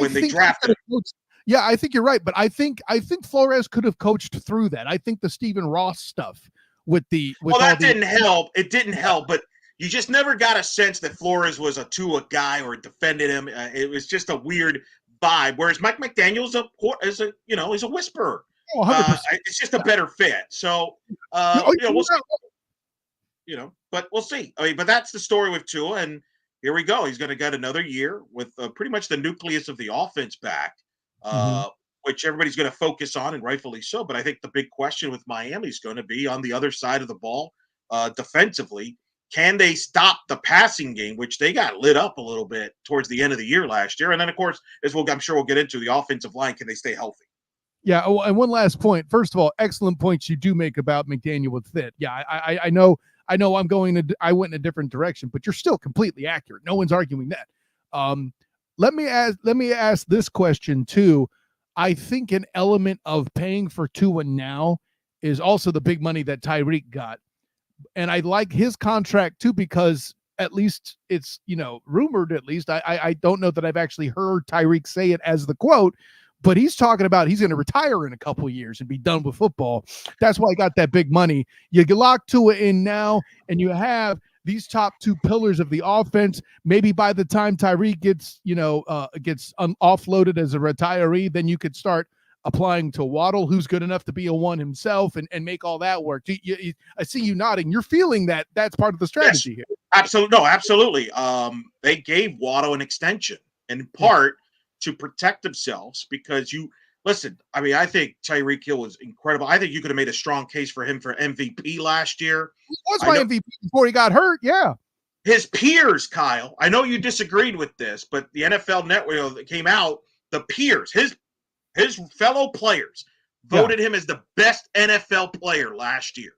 when they drafted him. Yeah, I think you're right, but I think Flores could have coached through that. I think the Stephen Ross stuff didn't help. It didn't help, but you just never got a sense that Flores was a Tua guy or defended him. It was just a weird vibe. Whereas Mike McDaniel's he's a whisperer. Oh, it's just a better fit. So we'll see. But we'll see. I mean, but that's the story with Tua, and here we go. He's going to get another year with pretty much the nucleus of the offense back, which everybody's going to focus on, and rightfully so. But I think the big question with Miami is going to be on the other side of the ball defensively. Can they stop the passing game, which they got lit up a little bit towards the end of the year last year? And then, of course, I'm sure we'll get into the offensive line. Can they stay healthy? Yeah, and one last point. First of all, excellent points you do make about McDaniel with fit. Yeah, I know I went in a different direction, but you're still completely accurate. No one's arguing that. Let me ask this question too. I think an element of paying for Tua now is also the big money that Tyreek got. And I like his contract too, because at least it's, rumored, at least I don't know that I've actually heard Tyreek say it as the quote, but he's talking about he's going to retire in a couple of years and be done with football. That's why he got that big money. You lock Tua in now, and you have these top two pillars of the offense. Maybe by the time Tyreek gets offloaded as a retiree, then you could start applying to Waddle, who's good enough to be a one himself, and make all that work. I see you nodding. You're feeling that that's part of the strategy here. Absolutely. No, absolutely. They gave Waddle an extension in part to protect themselves because I think Tyreek Hill was incredible. I think you could have made a strong case for him for MVP last year. He was my MVP before he got hurt. Yeah. His peers, Kyle, I know you disagreed with this, but the NFL Network that came out, the peers, his fellow players voted him as the best NFL player last year.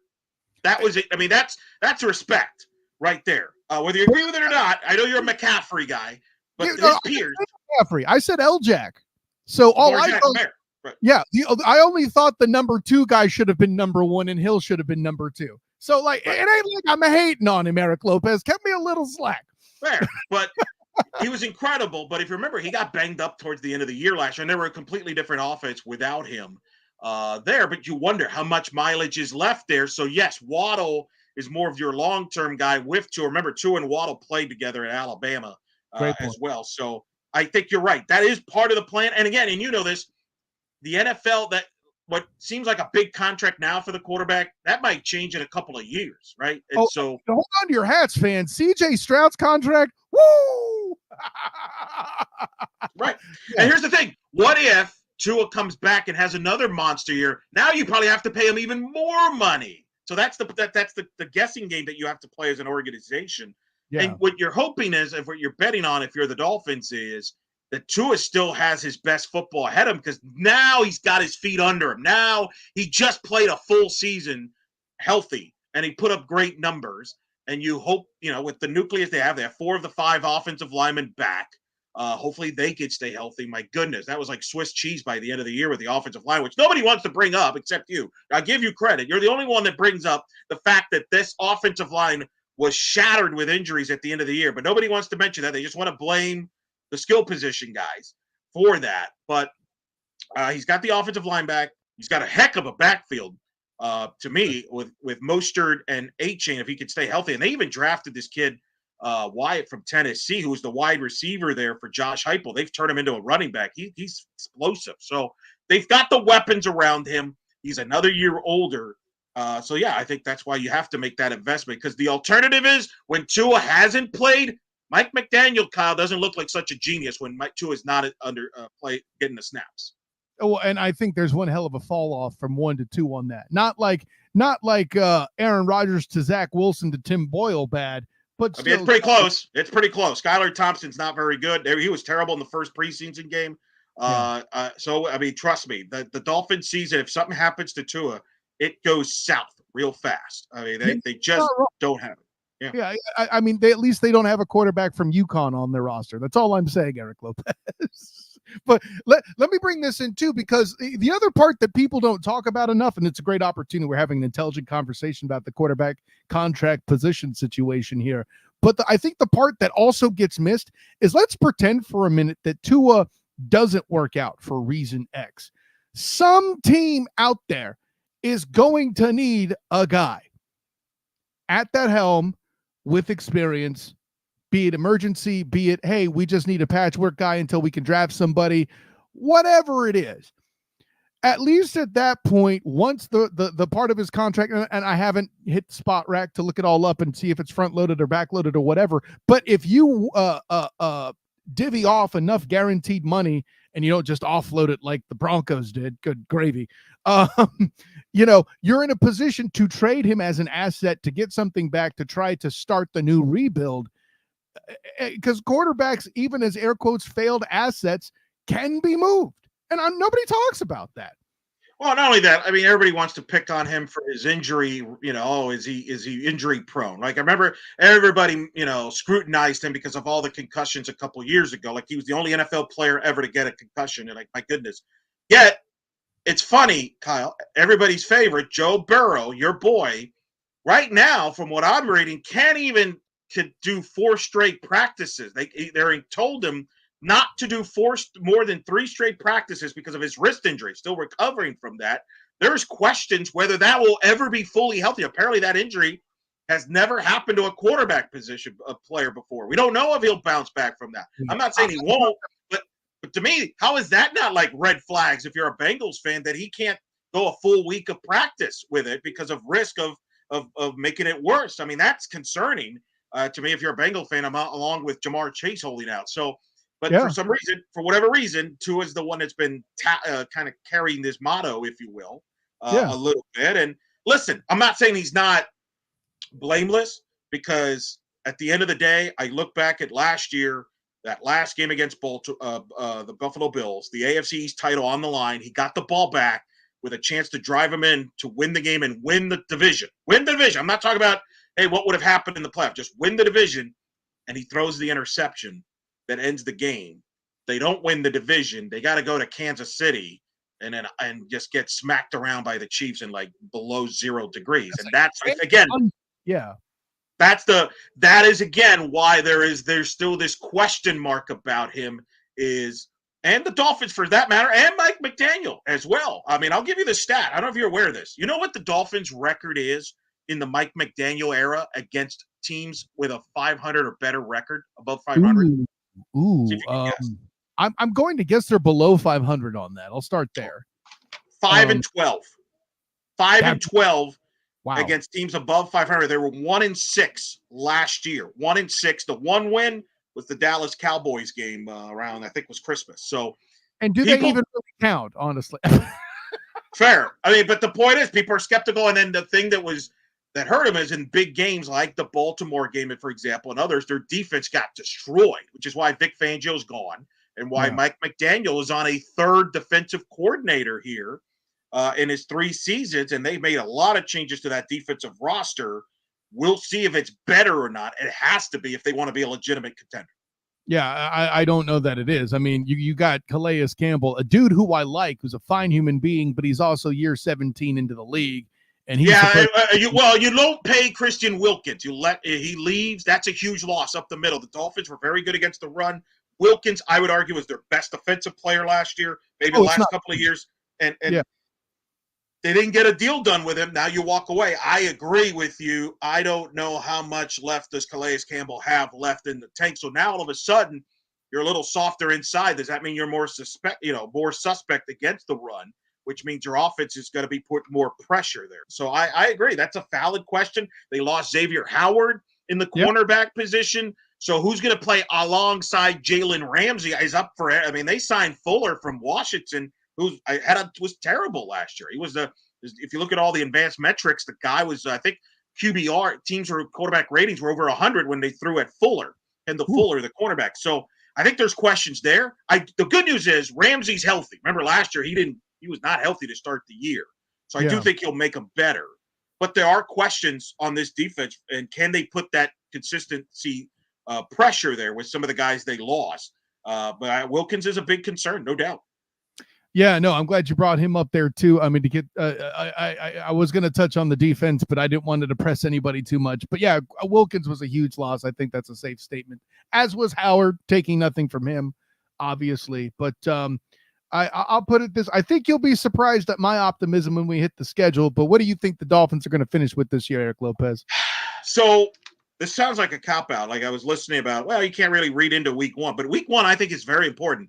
That was it. I mean, that's respect right there. Whether you agree with it or not, I know you're a McCaffrey guy, but his peers. McCaffrey. I said L-Jack. So I only thought the number 2 guy should have been number 1 and Hill should have been number 2. So it ain't like I'm hating on him, Eric Lopez. Cut me a little slack. Fair, but he was incredible. But if you remember, he got banged up towards the end of the year last year, and they were a completely different offense without him there. But you wonder how much mileage is left there. So yes, Waddle is more of your long-term guy with Tua. Remember, Tua and Waddle played together at Alabama as well. So I think you're right. That is part of the plan. And again, and you know this, the NFL, that what seems like a big contract now for the quarterback, that might change in a couple of years, right? And so hold on to your hats, fans. CJ Stroud's contract, woo! right. Yeah. And here's the thing: what if Tua comes back and has another monster year? Now you probably have to pay him even more money. So that's the guessing game that you have to play as an organization. Yeah. And what you're hoping is, if what you're betting on, if you're the Dolphins, is that Tua still has his best football ahead of him, because now he's got his feet under him. Now he just played a full season healthy, and he put up great numbers. And you hope, with the nucleus they have 4 of the 5 offensive linemen back. Hopefully they could stay healthy. My goodness, that was like Swiss cheese by the end of the year with the offensive line, which nobody wants to bring up except you. I give you credit. You're the only one that brings up the fact that this offensive line was shattered with injuries at the end of the year, but nobody wants to mention that. They just want to blame the skill position guys for that. But he's got the offensive line back. He's got a heck of a backfield, to me, with Mostert and A-Chain, if he could stay healthy. And they even drafted this kid, Wyatt from Tennessee, who was the wide receiver there for Josh Heupel. They've turned him into a running back. He's explosive. So they've got the weapons around him. He's another year older. So, yeah, I think that's why you have to make that investment, because the alternative is when Tua hasn't played, Mike McDaniel, Kyle, doesn't look like such a genius when Tua is not under getting the snaps. Oh, and I think there's one hell of a fall off from 1 to 2 on that. Not like Aaron Rodgers to Zach Wilson to Tim Boyle bad, but I mean, it's pretty close. It's pretty close. Skylar Thompson's not very good. He was terrible in the first preseason game. So, I mean, trust me, the Dolphins season, if something happens to Tua, it goes south real fast. I mean, they just don't have it. Yeah. I mean, at least they don't have a quarterback from UConn on their roster. That's all I'm saying, Eric Lopez. But let me bring this in too, because the other part that people don't talk about enough, and it's a great opportunity, we're having an intelligent conversation about the quarterback contract position situation here. But I think the part that also gets missed is, let's pretend for a minute that Tua doesn't work out for reason X. Some team out there is going to need a guy at that helm with experience, be it emergency, be it, hey, we just need a patchwork guy until we can draft somebody, whatever it is. At least at that point, once the part of his contract, and I haven't hit Spot Rack to look it all up and see if it's front loaded or back loaded or whatever, but if you divvy off enough guaranteed money and you don't just offload it like the Broncos did, good gravy, you're in a position to trade him as an asset to get something back to try to start the new rebuild. Because quarterbacks, even as air quotes failed assets, can be moved, and nobody talks about that. Well, not only that, I mean, everybody wants to pick on him for his injury. Is he injury prone? Like, I remember everybody, scrutinized him because of all the concussions a couple years ago. Like, he was the only NFL player ever to get a concussion, and like, my goodness. Yet, it's funny, Kyle. Everybody's favorite, Joe Burrow, your boy, right now, from what I'm reading, can't even could do 4 straight practices. They're told him not to do more than 3 straight practices because of his wrist injury, still recovering from that. There's questions whether that will ever be fully healthy. Apparently that injury has never happened to a quarterback position player before. We don't know if he'll bounce back from that. I'm not saying he won't, but to me, how is that not like red flags if you're a Bengals fan, that he can't go a full week of practice with it because of risk of making it worse? I mean, that's concerning. To me, if you're a Bengal fan, I'm along with Jamar Chase holding out. So, but for whatever reason, Tua is the one that's been kind of carrying this motto, if you will, a little bit. And listen, I'm not saying he's not blameless, because at the end of the day, I look back at last year, that last game against the Buffalo Bills, the AFC East title on the line. He got the ball back with a chance to drive him in to win the game and win the division. Win the division. I'm not talking about, hey, what would have happened in the playoff? Just win the division, and he throws the interception that ends the game. They don't win the division. They got to go to Kansas City and just get smacked around by the Chiefs in like below 0 degrees. And that's again, that is again why there's still this question mark about him, and the Dolphins for that matter, and Mike McDaniel as well. I mean, I'll give you the stat. I don't know if you're aware of this. You know what the Dolphins' record is in the Mike McDaniel era against teams with a 500 or better record, above 500? I'm going to guess they're below 500 on that. I'll start there. 5-12. 5-12 Wow. against teams above 500. They were 1-6 last year. 1-6. The one win was the Dallas Cowboys game around, I think, was Christmas. So, and do they even really count, honestly? Fair. I mean, but the point is, people are skeptical. And then the thing that hurt them is in big games like the Baltimore game, for example, and others, their defense got destroyed, which is why Vic Fangio's gone and why Mike McDaniel is on a third defensive coordinator here in his 3 seasons. And they made a lot of changes to that defensive roster. We'll see if it's better or not. It has to be if they want to be a legitimate contender. Yeah, I don't know that it is. I mean, you got Calais Campbell, a dude who I like, who's a fine human being, but he's also year 17 into the league. And he's you don't pay Christian Wilkins. He leaves. That's a huge loss up the middle. The Dolphins were very good against the run. Wilkins, I would argue, was their best offensive player last year, maybe the last couple of years. And they didn't get a deal done with him. Now you walk away. I agree with you. I don't know how much left does Calais Campbell have left in the tank. So now all of a sudden you're a little softer inside. Does that mean you're more suspect against the run, which means your offense is going to be put more pressure there? So I agree. That's a valid question. They lost Xavier Howard in the cornerback position. So who's going to play alongside Jalen Ramsey is up for it. I mean, they signed Fuller from Washington, was terrible last year. He was if you look at all the advanced metrics, the guy was, I think, QBR teams or quarterback ratings were over 100 when they threw at Fuller and Fuller, the cornerback. So I think there's questions there. The good news is Ramsey's healthy. Remember last year he was not healthy to start the year. So I do think he'll make them better. But there are questions on this defense, and can they put that consistency pressure there with some of the guys they lost? But Wilkins is a big concern, no doubt. Yeah, no, I'm glad you brought him up there too. I mean, to get, I was going to touch on the defense, but I didn't want to depress anybody too much. But yeah, Wilkins was a huge loss. I think that's a safe statement. As was Howard, taking nothing from him, obviously. But I'll put it this: I think you'll be surprised at my optimism when we hit the schedule. But what do you think the Dolphins are going to finish with this year, Eric Lopez? So this sounds like a cop-out. Like I was listening about, well, you can't really read into week 1, but week 1 I think is very important.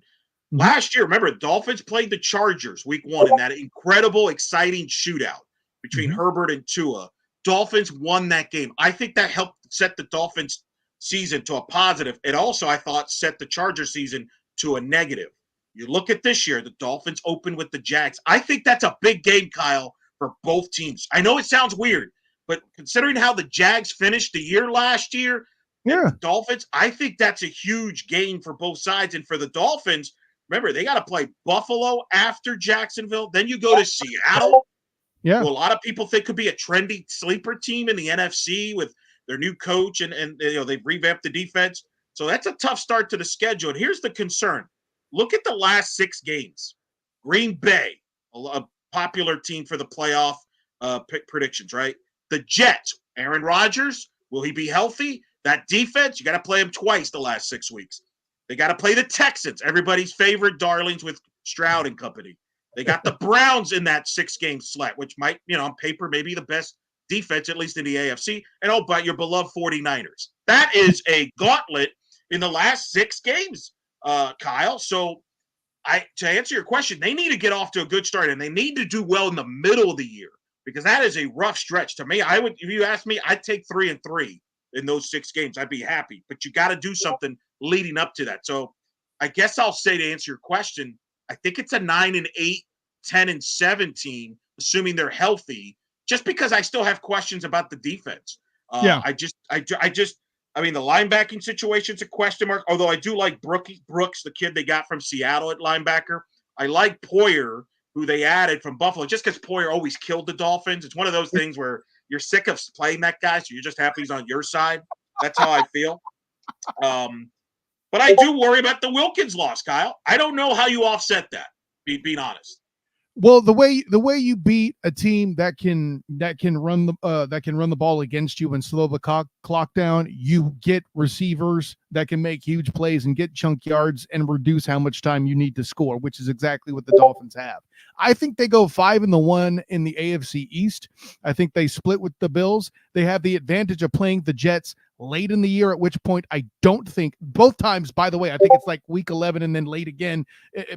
Last year, remember, Dolphins played the Chargers week 1 in that incredible, exciting shootout between Herbert and Tua. Dolphins won that game. I think that helped set the Dolphins season to a positive. It also, I thought, set the Chargers season to a negative. You look at this year, the Dolphins opened with the Jags. I think that's a big game, Kyle, for both teams. I know it sounds weird, but considering how the Jags finished the year last year, the Dolphins, I think that's a huge gain for both sides. And for the Dolphins, remember, they got to play Buffalo after Jacksonville. Then you go to Seattle. Yeah. Who a lot of people think could be a trendy sleeper team in the NFC with their new coach and they've revamped the defense. So that's a tough start to the schedule. And here's the concern. Look at the last 6 games. Green Bay, a popular team for the playoff predictions, right? The Jets, Aaron Rodgers, will he be healthy? That defense, you got to play him twice the last 6 weeks. They got to play the Texans, everybody's favorite darlings with Stroud and company. They got the Browns in that 6-game slate, which might, on paper, maybe the best defense, at least in the AFC. And but your beloved 49ers. That is a gauntlet in the last 6 games, Kyle. So to answer your question, they need to get off to a good start, and they need to do well in the middle of the year because that is a rough stretch. To me, if you ask me, I'd take 3-3 in those 6 games. I'd be happy. But you got to do something leading up to that. So I guess I'll say, to answer your question, I think it's a 9-8, 10-7 team, assuming they're healthy, just because I still have questions about the defense. I mean, the linebacking situation's a question mark, although I do like Brooks, the kid they got from Seattle at linebacker. I like Poyer, who they added from Buffalo, just because Poyer always killed the Dolphins. It's one of those things where you're sick of playing that guy, so you're just happy he's on your side. That's how I feel. But I do worry about the Wilkins loss, Kyle. I don't know how you offset that, being honest. Well, the way you beat a team that can run the ball against you and slow the clock down, you get receivers that can make huge plays and get chunk yards and reduce how much time you need to score, which is exactly what the Dolphins have. I think they go 5-1 in the AFC East. I think they split with the Bills. They have the advantage of playing the Jets late in the year, at which point I don't think both times, by the way, I think it's like week 11 and then late again.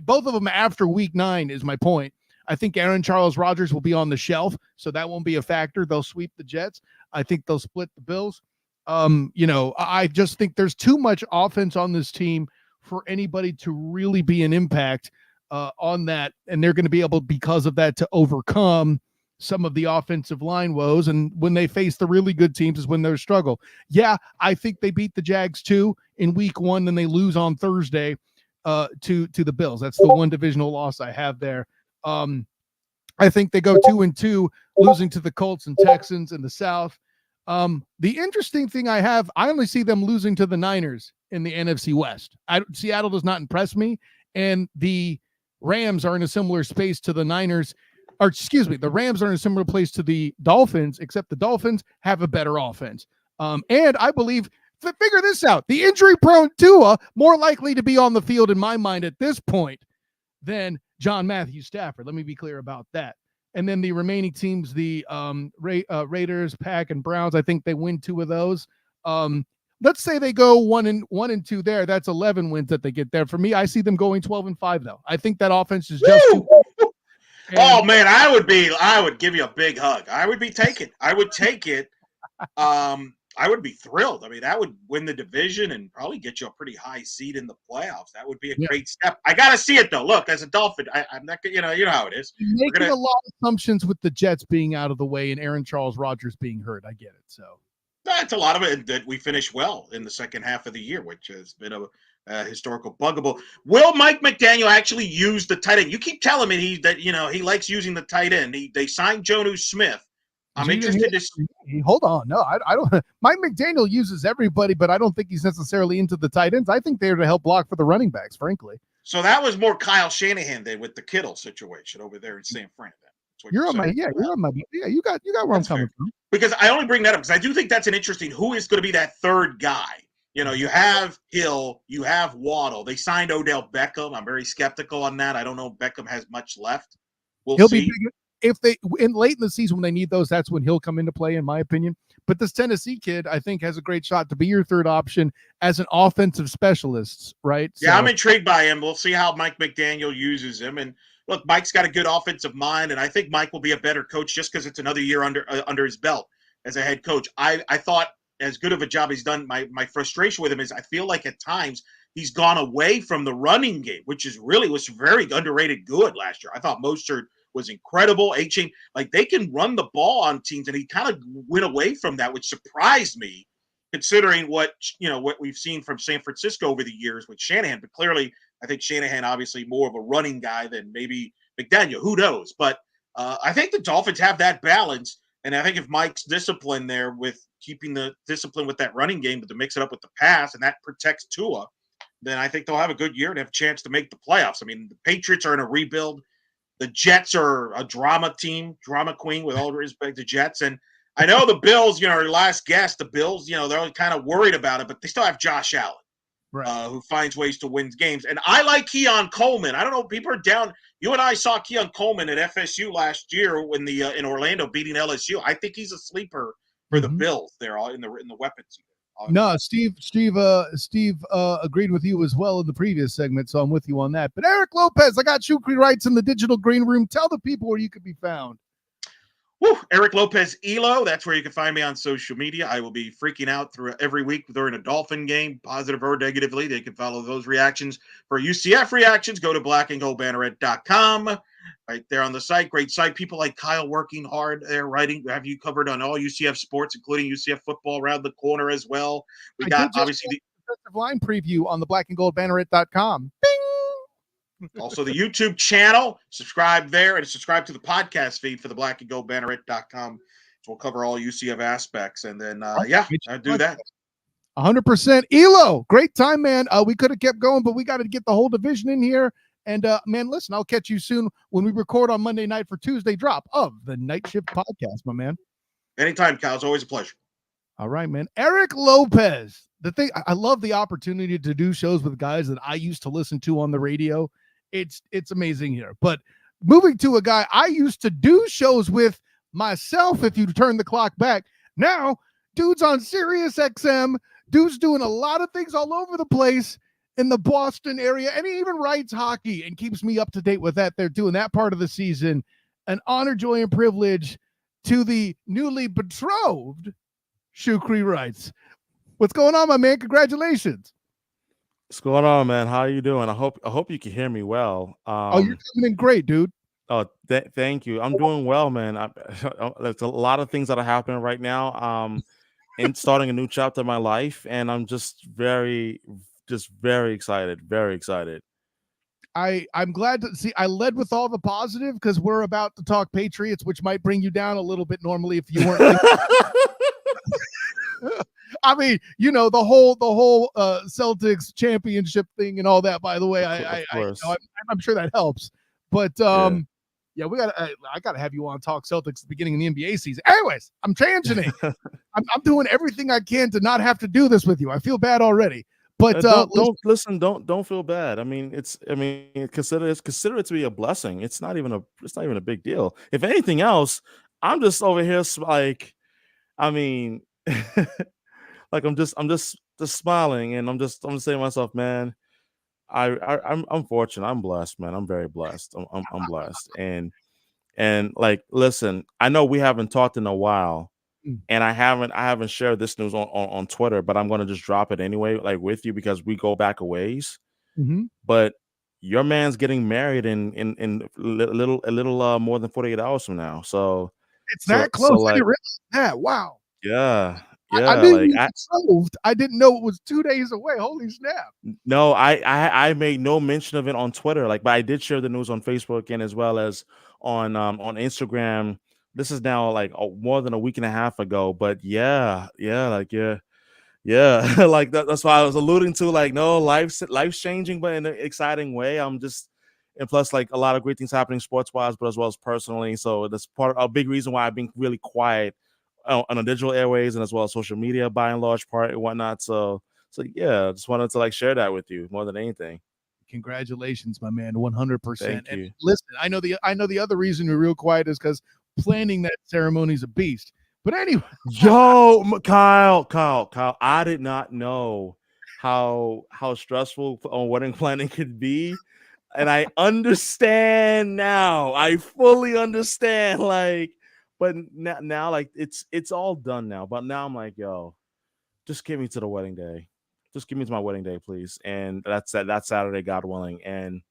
Both of them after week 9 is my point. I think Aaron Charles Rodgers will be on the shelf, so that won't be a factor. They'll sweep the Jets. I think they'll split the Bills. I just think there's too much offense on this team for anybody to really be an impact on that, and they're going to be able, because of that, to overcome some of the offensive line woes. And when they face the really good teams is when they're struggle. Yeah, I think they beat the Jags too in week 1, then they lose on Thursday to the Bills. That's the one divisional loss I have there. I think they go 2-2, losing to the Colts and Texans in the South. The interesting thing I only see them losing to the Niners in the NFC West. Seattle does not impress me, and the Rams are in a similar space to the Niners. The Rams are in a similar place to the Dolphins, except the Dolphins have a better offense. And I believe, figure this out, the injury-prone Tua more likely to be on the field in my mind at this point than John Matthew Stafford. Let me be clear about that. And then the remaining teams, the Raiders, Pack, and Browns, I think they win 2 of those. Let's say they go 1-2 there. That's 11 wins that they get there. For me, I see them going 12-5 though. I think that offense is just too. Oh man, I would give you a big hug. I would take it. I would be thrilled. I mean, that would win the division and probably get you a pretty high seed in the playoffs. That would be a great step. I got to see it though. Look, as a Dolphin, I'm not, you know how it is. You're making a lot of assumptions with the Jets being out of the way and Aaron Charles Rodgers being hurt. I get it. So that's a lot of it that we finished well in the second half of the year, which has been a historical bugaboo. Will Mike McDaniel actually use the tight end? You keep telling me he likes using the tight end. They signed Jonnu Smith. I'm interested to see. Hold on. No, I don't. Mike McDaniel uses everybody, but I don't think he's necessarily into the tight ends. I think they're to help block for the running backs, frankly. So that was more Kyle Shanahan than with the Kittle situation over there in San Fran. You're on my you got where I'm coming from. Because I only bring that up because I do think that's an interesting. Who is going to be that third guy? You have Hill, you have Waddle. They signed Odell Beckham. I'm very skeptical on that. I don't know if Beckham has much left. He'll see. If they late in the season when they need those, that's when he'll come into play, in my opinion. But this Tennessee kid, I think, has a great shot to be your third option as an offensive specialist, right? Yeah, I'm intrigued by him. We'll see how Mike McDaniel uses him. And look, Mike's got a good offensive mind, and I think Mike will be a better coach just because it's another year under his belt as a head coach. I thought as good of a job he's done. My frustration with him is I feel like at times he's gone away from the running game, which was very underrated good last year. I thought Mostert was incredible. A-Chain, like they can run the ball on teams, and he kind of went away from that, which surprised me, considering what we've seen from San Francisco over the years with Shanahan. But clearly, I think Shanahan obviously more of a running guy than maybe McDaniel. Who knows? But I think the Dolphins have that balance, and I think if Mike's disciplined there with keeping the discipline with that running game, but to mix it up with the pass, and that protects Tua, then I think they'll have a good year and have a chance to make the playoffs. I mean, the Patriots are in a rebuild. The Jets are a drama team, drama queen, with all due respect to Jets. And I know the Bills, our last guest, the Bills, they're kind of worried about it, but they still have Josh Allen, right, who finds ways to win games. And I like Keon Coleman. I don't know, people are down. You and I saw Keon Coleman at FSU last year when in Orlando beating LSU. I think he's a sleeper for the Bills there in the weapons. No, Steve agreed with you as well in the previous segment, so I'm with you on that. But Eric Lopez, I got Shukri Rights in the digital green room. Tell the people where you could be found. Eric Lopez Elo. That's where you can find me on social media. I will be freaking out through every week during a Dolphin game, positive or negatively. They can follow those reactions. For UCF reactions, go to blackandgoldbanneret.com. Right there on the site. Great site. People like Kyle working hard there, writing. Have you covered on all UCF sports, including UCF football around the corner as well. We got obviously the defensive line preview on the blackandgoldbanneret.com. Bing! Also the YouTube channel. Subscribe there and subscribe to the podcast feed for the blackandgoldbanneret.com. So we'll cover all UCF aspects. And then, I do that. 100%. Elo, great time, man. We could have kept going, but we got to get the whole division in here. And, man, listen, I'll catch you soon when we record on Monday night for Tuesday drop of the Night Shift podcast, my man. Anytime, Kyle. It's always a pleasure. All right, man. Eric Lopez. The thing, I love the opportunity to do shows with guys that I used to listen to on the radio. It's amazing here. But moving to a guy I used to do shows with myself, if you turn the clock back. Now, dude's on Sirius XM. Dude's doing a lot of things all over the place. in the Boston area, and he even writes hockey and keeps me up to date with that. They're doing that part of the season. An honor, joy, and privilege to the newly betrothed Shukri writes. What's going on, my man? Congratulations. What's going on, man? How are you doing? I hope you can hear me well. Oh, you're coming in great, dude. Oh, thank you. I'm doing well, man. There's a lot of things that are happening right now. And starting a new chapter of my life, and I'm just very excited. Very excited. I'm glad to see. I led with all the positive because we're about to talk Patriots, which might bring you down a little bit normally if you weren't. I mean, you know, the whole Celtics championship thing and all that. By the way, I'm sure that helps. But yeah, I gotta have you on talk Celtics at the beginning of the NBA season. Anyways, I'm transitioning. I'm doing everything I can to not have to do this with you. I feel bad already. But don't feel bad. I mean, consider it to be a blessing. It's not even a big deal. If anything else, I'm just over here like, I mean, like I'm just smiling, and I'm just saying to myself, man, I'm fortunate. I'm blessed, man. I'm very blessed. I'm blessed. And like, listen, I know we haven't talked in a while, and I haven't shared this news on Twitter, but I'm gonna just drop it anyway, like with you, because we go back a ways. But your man's getting married in a little more than 48 hours from now. So it's that close. So, like, I didn't realize that. Wow. Yeah. I didn't know it was 2 days away. Holy snap. No, I made no mention of it on Twitter, like, but I did share the news on Facebook and as well as on Instagram. This is now like more than a week and a half ago, but yeah, like like that's why I was alluding to, like, no, life's changing, but in an exciting way. And plus, like, a lot of great things happening sports wise, but as well as personally. So that's a big reason why I've been really quiet on the digital airways and as well as social media by and large part and whatnot. So yeah, just wanted to like share that with you more than anything. Congratulations, my man. 100%. Thank you. And listen, I know the other reason you're real quiet is because planning that ceremony is a beast. But anyway, yo, Kyle, I did not know how stressful wedding planning could be. And I understand now. I fully understand. Like, but now like it's all done now. But now I'm like, yo, just get me to the wedding day. Just give me to my wedding day, please. And that's Saturday, God willing. And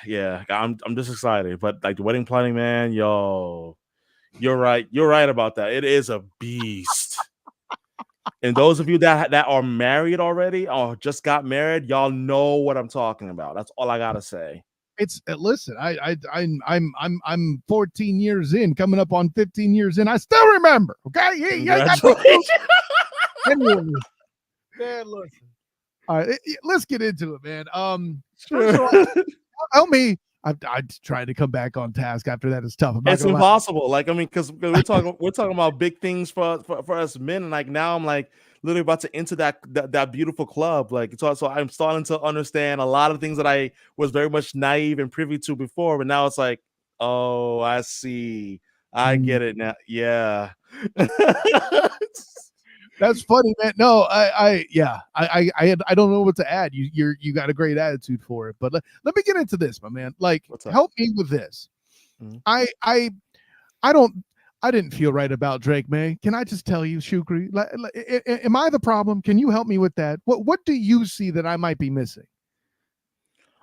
yeah, I'm just excited. But like the wedding planning, man, yo, you're right about that. It is a beast. And those of you that are married already or just got married, y'all know what I'm talking about. That's all I gotta say. It's listen, I'm 14 years in, coming up on 15 years in. I still remember. Okay, anyway, man, listen. All right, let's get into it, man. First of all, help me. I tried to come back on task after that. It's tough. It's impossible. Like, I mean, because we're talking about big things for us men, and like now I'm like literally about to enter that beautiful club. Like, so I'm starting to understand a lot of things that I was very much naive and privy to before, but now it's like, oh, I see, I get it now. Yeah. That's funny, man. No, I don't know what to add. You got a great attitude for it, but let me get into this, my man. Like, help me with this. I didn't feel right about Drake May. Can I just tell you, Shukri? Am I the problem? Can you help me with that? What do you see that I might be missing?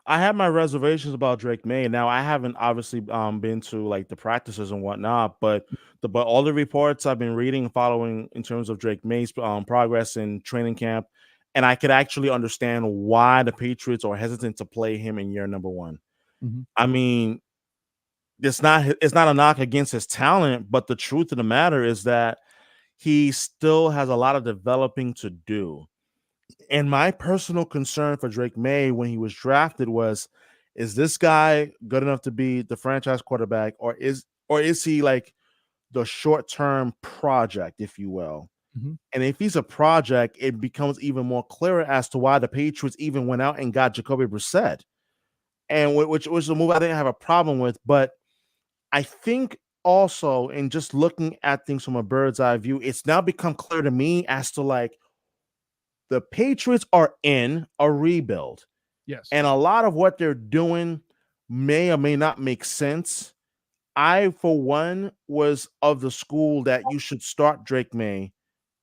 I have my reservations about Drake May. Now, I haven't obviously been to like the practices and whatnot, but all the reports I've been reading and following in terms of Drake May's progress in training camp, and I could actually understand why the Patriots are hesitant to play him in year number one. I mean, it's not a knock against his talent, but the truth of the matter is that he still has a lot of developing to do. And my personal concern for Drake May when he was drafted was, is this guy good enough to be the franchise quarterback, or is he like the short-term project, if you will? And if he's a project, it becomes even more clearer as to why the Patriots even went out and got Jacoby Brissett, and which was a move I didn't have a problem with. But I think also in just looking at things from a bird's eye view, it's now become clear to me as to like the Patriots are in a rebuild. Yes. And a lot of what they're doing may or may not make sense. I, for one, was of the school that you should start Drake May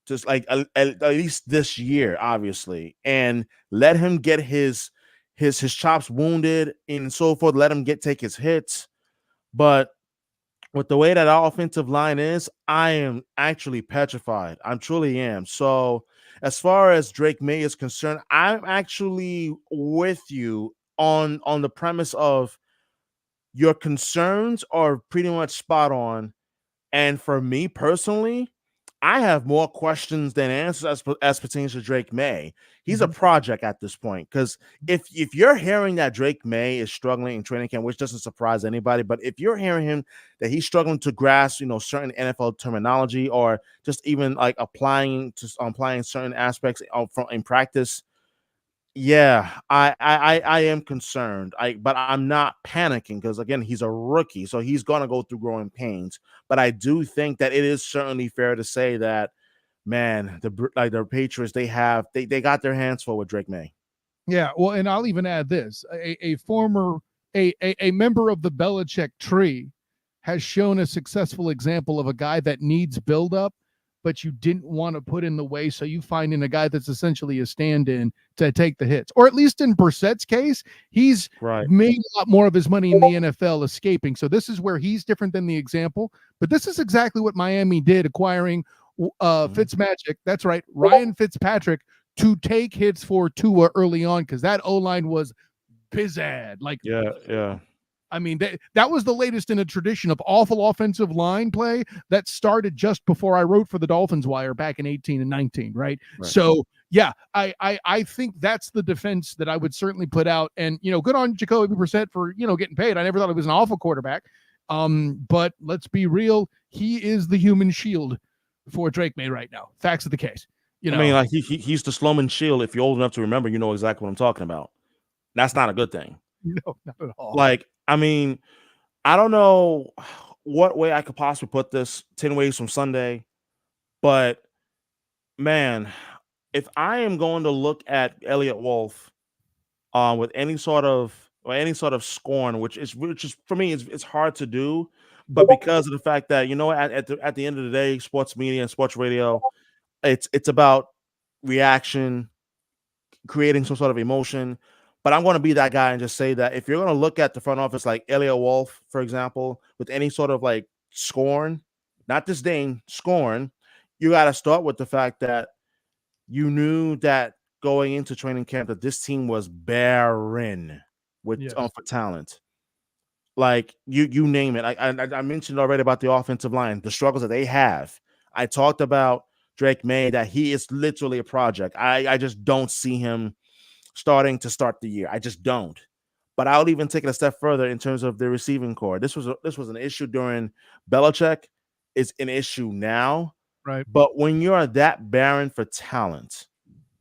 just like at least this year, obviously, and let him get his chops wounded and so forth. Let him take his hits. But with the way that our offensive line is, I am actually petrified. I truly am. So as far as Drake May is concerned, I'm actually with you on the premise of your concerns are pretty much spot on. And for me personally, I have more questions than answers as pertains to Drake May. He's a project at this point, because if you're hearing that Drake May is struggling in training camp, which doesn't surprise anybody, but if you're hearing him that he's struggling to grasp, certain NFL terminology, or just even like applying certain aspects in practice, yeah, I am concerned. But I'm not panicking, because again, he's a rookie, so he's gonna go through growing pains. But I do think that it is certainly fair to say that, man, the Patriots, they got their hands full with Drake May. Yeah, well, and I'll even add this: a former a member of the Belichick tree has shown a successful example of a guy that needs buildup, but you didn't want to put in the way, so you find in a guy that's essentially a stand-in to take the hits. Or at least in Brissett's case, he's made a lot more of his money in the NFL escaping. So this is where he's different than the example. But this is exactly what Miami did, acquiring Fitzmagic. That's right, Ryan Fitzpatrick, to take hits for Tua early on, because that O-line was pizzazz. Like, yeah. I mean, that was the latest in a tradition of awful offensive line play that started just before I wrote for the Dolphins Wire back in 18 and 19, right? So, yeah, I think that's the defense that I would certainly put out. And, good on Jacoby Brissett for, getting paid. I never thought he was an awful quarterback. But let's be real. He is the human shield for Drake May right now. Facts of the case. I mean, like he's the Sloman shield. If you're old enough to remember, you know exactly what I'm talking about. That's not a good thing. No, not at all. Like, I mean, I don't know what way I could possibly put this 10 ways from Sunday, but man, if I am going to look at Elliott Wolf with any sort of scorn, which is for me, it's hard to do, but because of the fact that, at the end of the day, sports media and sports radio, it's about reaction, creating some sort of emotion. But I'm going to be that guy and just say that if you're going to look at the front office like Elliott Wolf, for example, with any sort of like scorn, not disdain, scorn, you got to start with the fact that you knew that going into training camp that this team was barren with for talent. Like you name it. I mentioned already about the offensive line, the struggles that they have. I talked about Drake May, that he is literally a project. I just don't see him starting to start the year. I just don't. But I'll even take it a step further in terms of the receiving core. This was an issue during Belichick. It's an issue now. Right. But when you're that barren for talent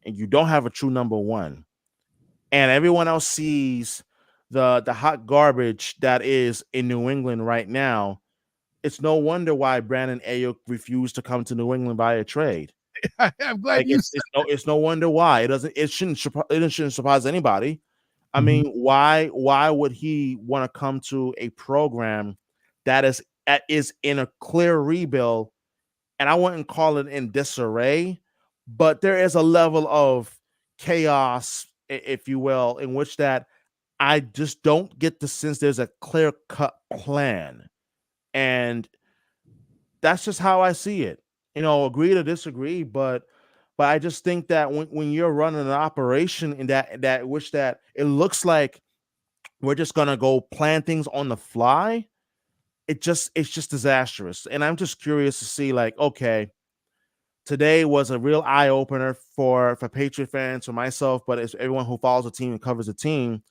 and you don't have a true number one, and everyone else sees the hot garbage that is in New England right now, it's no wonder why Brandon Ayuk refused to come to New England via trade. I'm glad you said it's no wonder why. It shouldn't surprise anybody. I mean, why would he want to come to a program that is in a clear rebuild? And I wouldn't call it in disarray, but there is a level of chaos, if you will, in which that I just don't get the sense there's a clear-cut plan. And that's just how I see it. Agree to disagree, but I just think that when you're running an operation in that which that it looks like we're just gonna go plan things on the fly, it's just disastrous. And I'm just curious to see, like, okay, today was a real eye opener for Patriot fans, for myself, but it's everyone who follows the team and covers the team.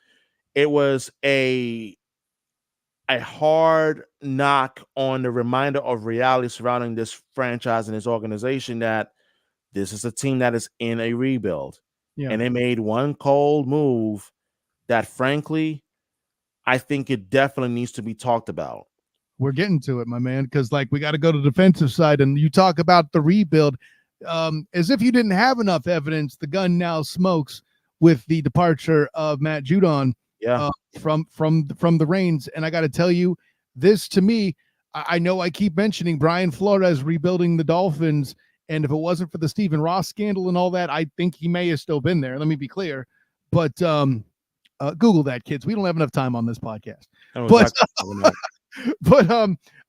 It was a hard knock on the reminder of reality surrounding this franchise and this organization, that this is a team that is in a rebuild. And they made one cold move that, frankly, I think it definitely needs to be talked about. We're getting to it, my man, because we got to go to the defensive side, and you talk about the rebuild. as if you didn't have enough evidence, the gun now smokes with the departure of Matt Judon from the reins. And I got to tell you, this to me, I know I keep mentioning Brian Flores rebuilding the Dolphins, and if it wasn't for the Stephen Ross scandal and all that, I think he may have still been there. Let me be clear. But Google that, kids. We don't have enough time on this podcast. But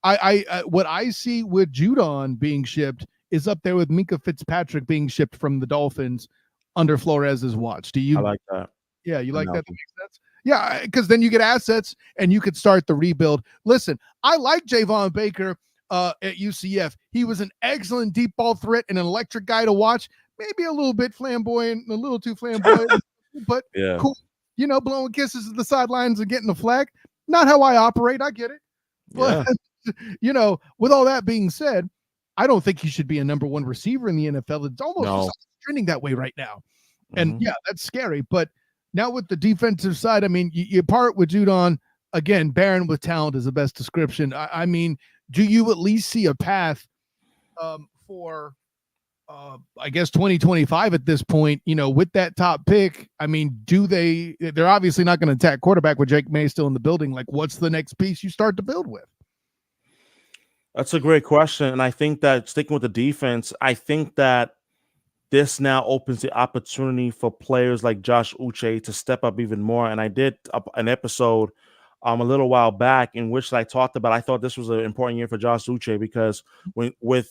I what I see with Judon being shipped is up there with Minka Fitzpatrick being shipped from the Dolphins under Flores's watch. Do you? I like that. Yeah, you like that? That makes sense. Yeah, because then you get assets and you could start the rebuild. Listen, I like Javon Baker at UCF. He was an excellent deep ball threat and an electric guy to watch. Maybe a little bit flamboyant, a little too flamboyant, but cool. You know, blowing kisses at the sidelines and getting the flag. Not how I operate. I get it. But, you know, with all that being said, I don't think he should be a number one receiver in the NFL. It's almost trending that way right now. And yeah, that's scary. But now with the defensive side, I mean, you part with Judon. Again, barren with talent is the best description. I mean, do you at least see a path for I guess 2025 at this point, you know, with that top pick? I mean, they're obviously not going to attack quarterback with Drake May still in the building. Like, what's the next piece you start to build with? That's a great question. And I think that sticking with the defense, I think that this now opens the opportunity for players like Josh Uche to step up even more. And I did an episode a little while back in which I talked about, I thought this was an important year for Josh Uche because with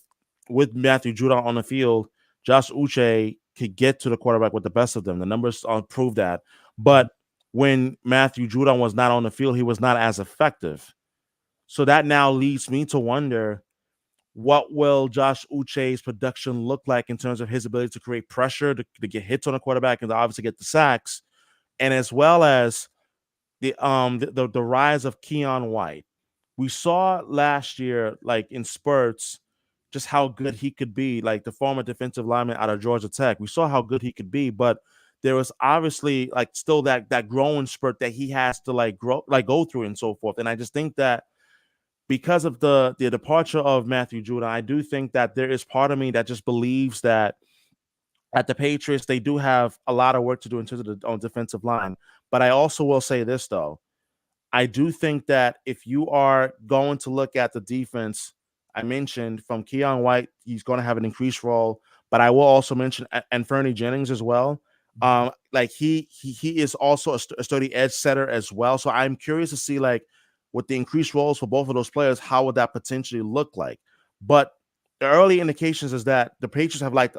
Matthew Judon on the field, Josh Uche could get to the quarterback with the best of them. The numbers prove that. But when Matthew Judon was not on the field, he was not as effective. So that now leads me to wonder, what will Josh Uche's production look like in terms of his ability to create pressure, to get hits on the quarterback, and to obviously get the sacks, and as well as the rise of Keon White. We saw last year, like in spurts, just how good he could be, like the former defensive lineman out of Georgia Tech. We saw how good he could be, but there was obviously like still that growing spurt that he has to go through and so forth. And I just think that because of the departure of Matthew Judon, I do think that there is part of me that just believes that at the Patriots, they do have a lot of work to do in terms of the defensive line. But I also will say this, though. I do think that if you are going to look at the defense, I mentioned from Keon White, he's going to have an increased role. But I will also mention Anfernee Jennings as well. Like he is also a sturdy edge setter as well. So I'm curious to see, like, with the increased roles for both of those players, how would that potentially look like? But the early indications is that the Patriots have liked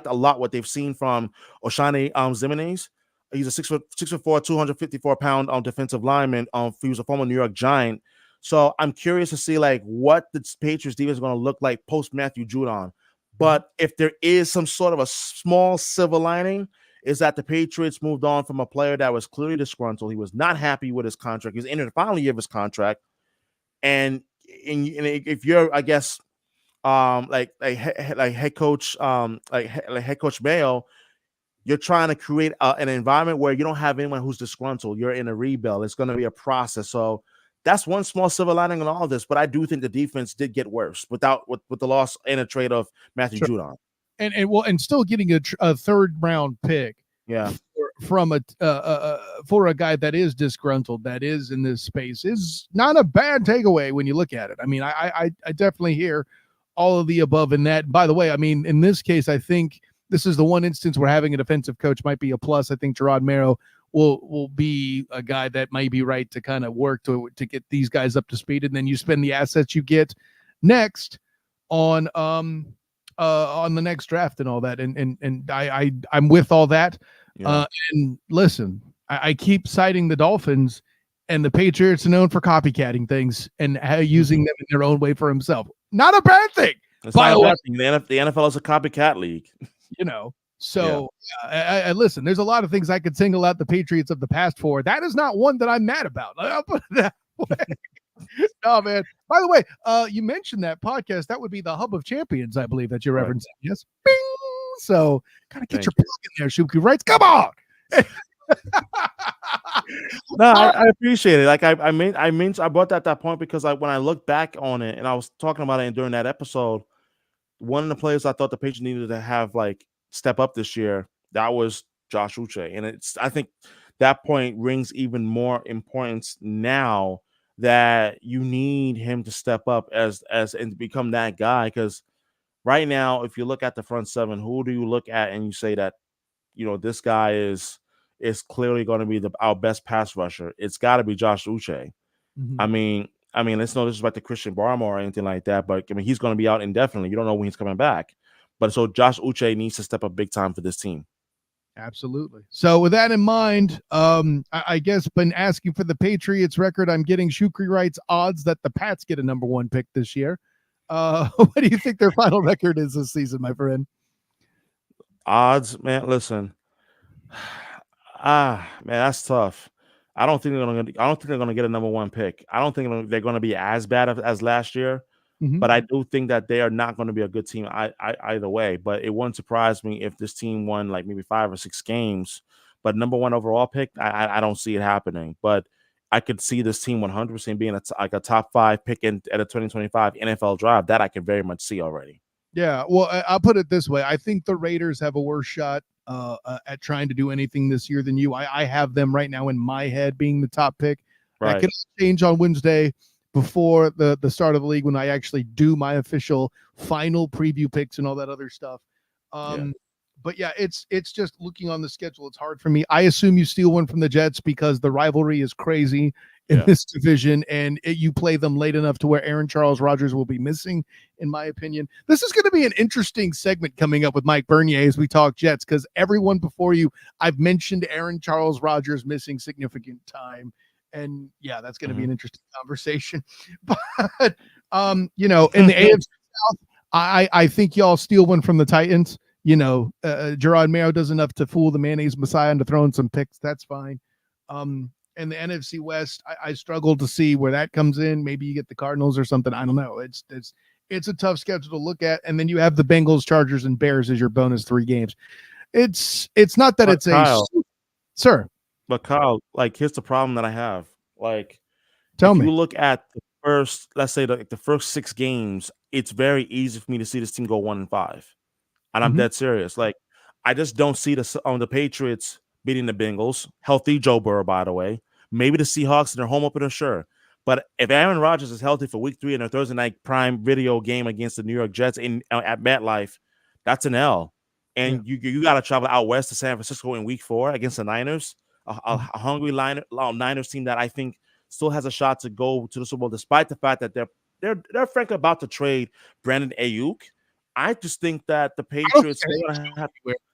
a lot what they've seen from Oshane Ximines. He's a 6'4", 254-pound defensive lineman. He was a former New York Giant. So I'm curious to see like what the Patriots defense is going to look like post Matthew Judon. But if there is some sort of a small silver lining, is that the Patriots moved on from a player that was clearly disgruntled. He was not happy with his contract. He was in the final year of his contract. And if you're, I guess, like head coach, like head coach Mayo, you're trying to create an environment where you don't have anyone who's disgruntled. You're in a rebuild. It's going to be a process. So that's one small silver lining on all of this. But I do think the defense did get worse with the loss and a trade of Matthew Judon. And still getting a third round pick, from for a guy that is disgruntled, that is in this space, is not a bad takeaway when you look at it. I mean, I definitely hear all of the above in that. By the way, I mean, in this case, I think this is the one instance where having a defensive coach might be a plus. I think Gerard Marrow will be a guy that might be right to kind of work to get these guys up to speed, and then you spend the assets you get next on the next draft and all that. And I'm with all that. And listen, I keep citing the Dolphins, and the Patriots are known for copycatting things and using them in their own way for himself. Not a bad thing. By the way, the NFL is a copycat league. You know, so I listen, there's a lot of things I could single out the Patriots of the past for. That is not one that I'm mad about. I'll put it that way. No, man. By the way, you mentioned that podcast. That would be the Hub of Champions, I believe, that you're referencing. Yes. Bing! So kind of get your plug in there, Shukri, right? Come on. No, I appreciate it. Like I brought that point because when I look back on it, and I was talking about it during that episode, one of the players I thought the Patriots needed to have like step up this year, that was Josh Uche. And I think that point rings even more importance now that you need him to step up as and become that guy. Because right now, if you look at the front seven, who do you look at and you say that, this guy is clearly going to be our best pass rusher? It's got to be Josh Uche. Mhm. I mean, it's no disrespect to Christian Barmore or anything like that, but I mean, he's going to be out indefinitely. You don't know when he's coming back. But so Josh Uche needs to step up big time for this team. Absolutely. So with that in mind, I guess been asking for the Patriots record. I'm getting Shukri Wright's odds that the Pats get a number 1 pick this year. What do you think their final record is this season, my friend? Odds, man. Listen, man, that's tough. I don't think they're gonna get a number 1 pick. I don't think they're gonna be as bad as last year. Mhm. But I do think that they are not going to be a good team either way. But it wouldn't surprise me if this team won like maybe 5 or 6 games. But number 1 overall pick, I don't see it happening. But I could see this team 100% being like a top 5 pick at a 2025 NFL draft. That I can very much see already. Yeah, well, I'll put it this way. I think the Raiders have a worse shot at trying to do anything this year than you. I have them right now in my head being the top pick. Right. That could change on Wednesday before the start of the league when I actually do my official final preview picks and all that other stuff. But yeah, it's just looking on the schedule. It's hard for me. I assume you steal one from the Jets because the rivalry is crazy in this division, and you play them late enough to where Aaron Charles Rodgers will be missing, in my opinion. This is going to be an interesting segment coming up with Mike Bernier as we talk Jets, because everyone before you, I've mentioned Aaron Charles Rodgers missing significant time. And yeah, that's going to be an interesting conversation. But in the AFC South, I think y'all steal one from the Titans. Gerard Mayo does enough to fool the mayonnaise messiah into throwing some picks. That's fine. And the NFC West, I struggle to see where that comes in. Maybe you get the Cardinals or something. I don't know. It's a tough schedule to look at. And then you have the Bengals, Chargers, and Bears as your bonus 3 games. It's not that it's Kyle, sir. But Kyle, like, here's the problem that I have. Like, Tell if me. you look at the first, let's say the first 6 games, it's very easy for me to see this team go 1-5, and I'm dead serious. Like, I just don't see the Patriots beating the Bengals. Healthy Joe Burrow, by the way. Maybe the Seahawks in their home opener, sure. But if Aaron Rodgers is healthy for Week 3 in their Thursday night prime video game against the New York Jets at MetLife, that's an L. And you got to travel out west to San Francisco in Week 4 against the Niners. A hungry Niners team that I think still has a shot to go to the Super Bowl, despite the fact that they're frankly about to trade Brandon Ayuk. I just think that the Patriots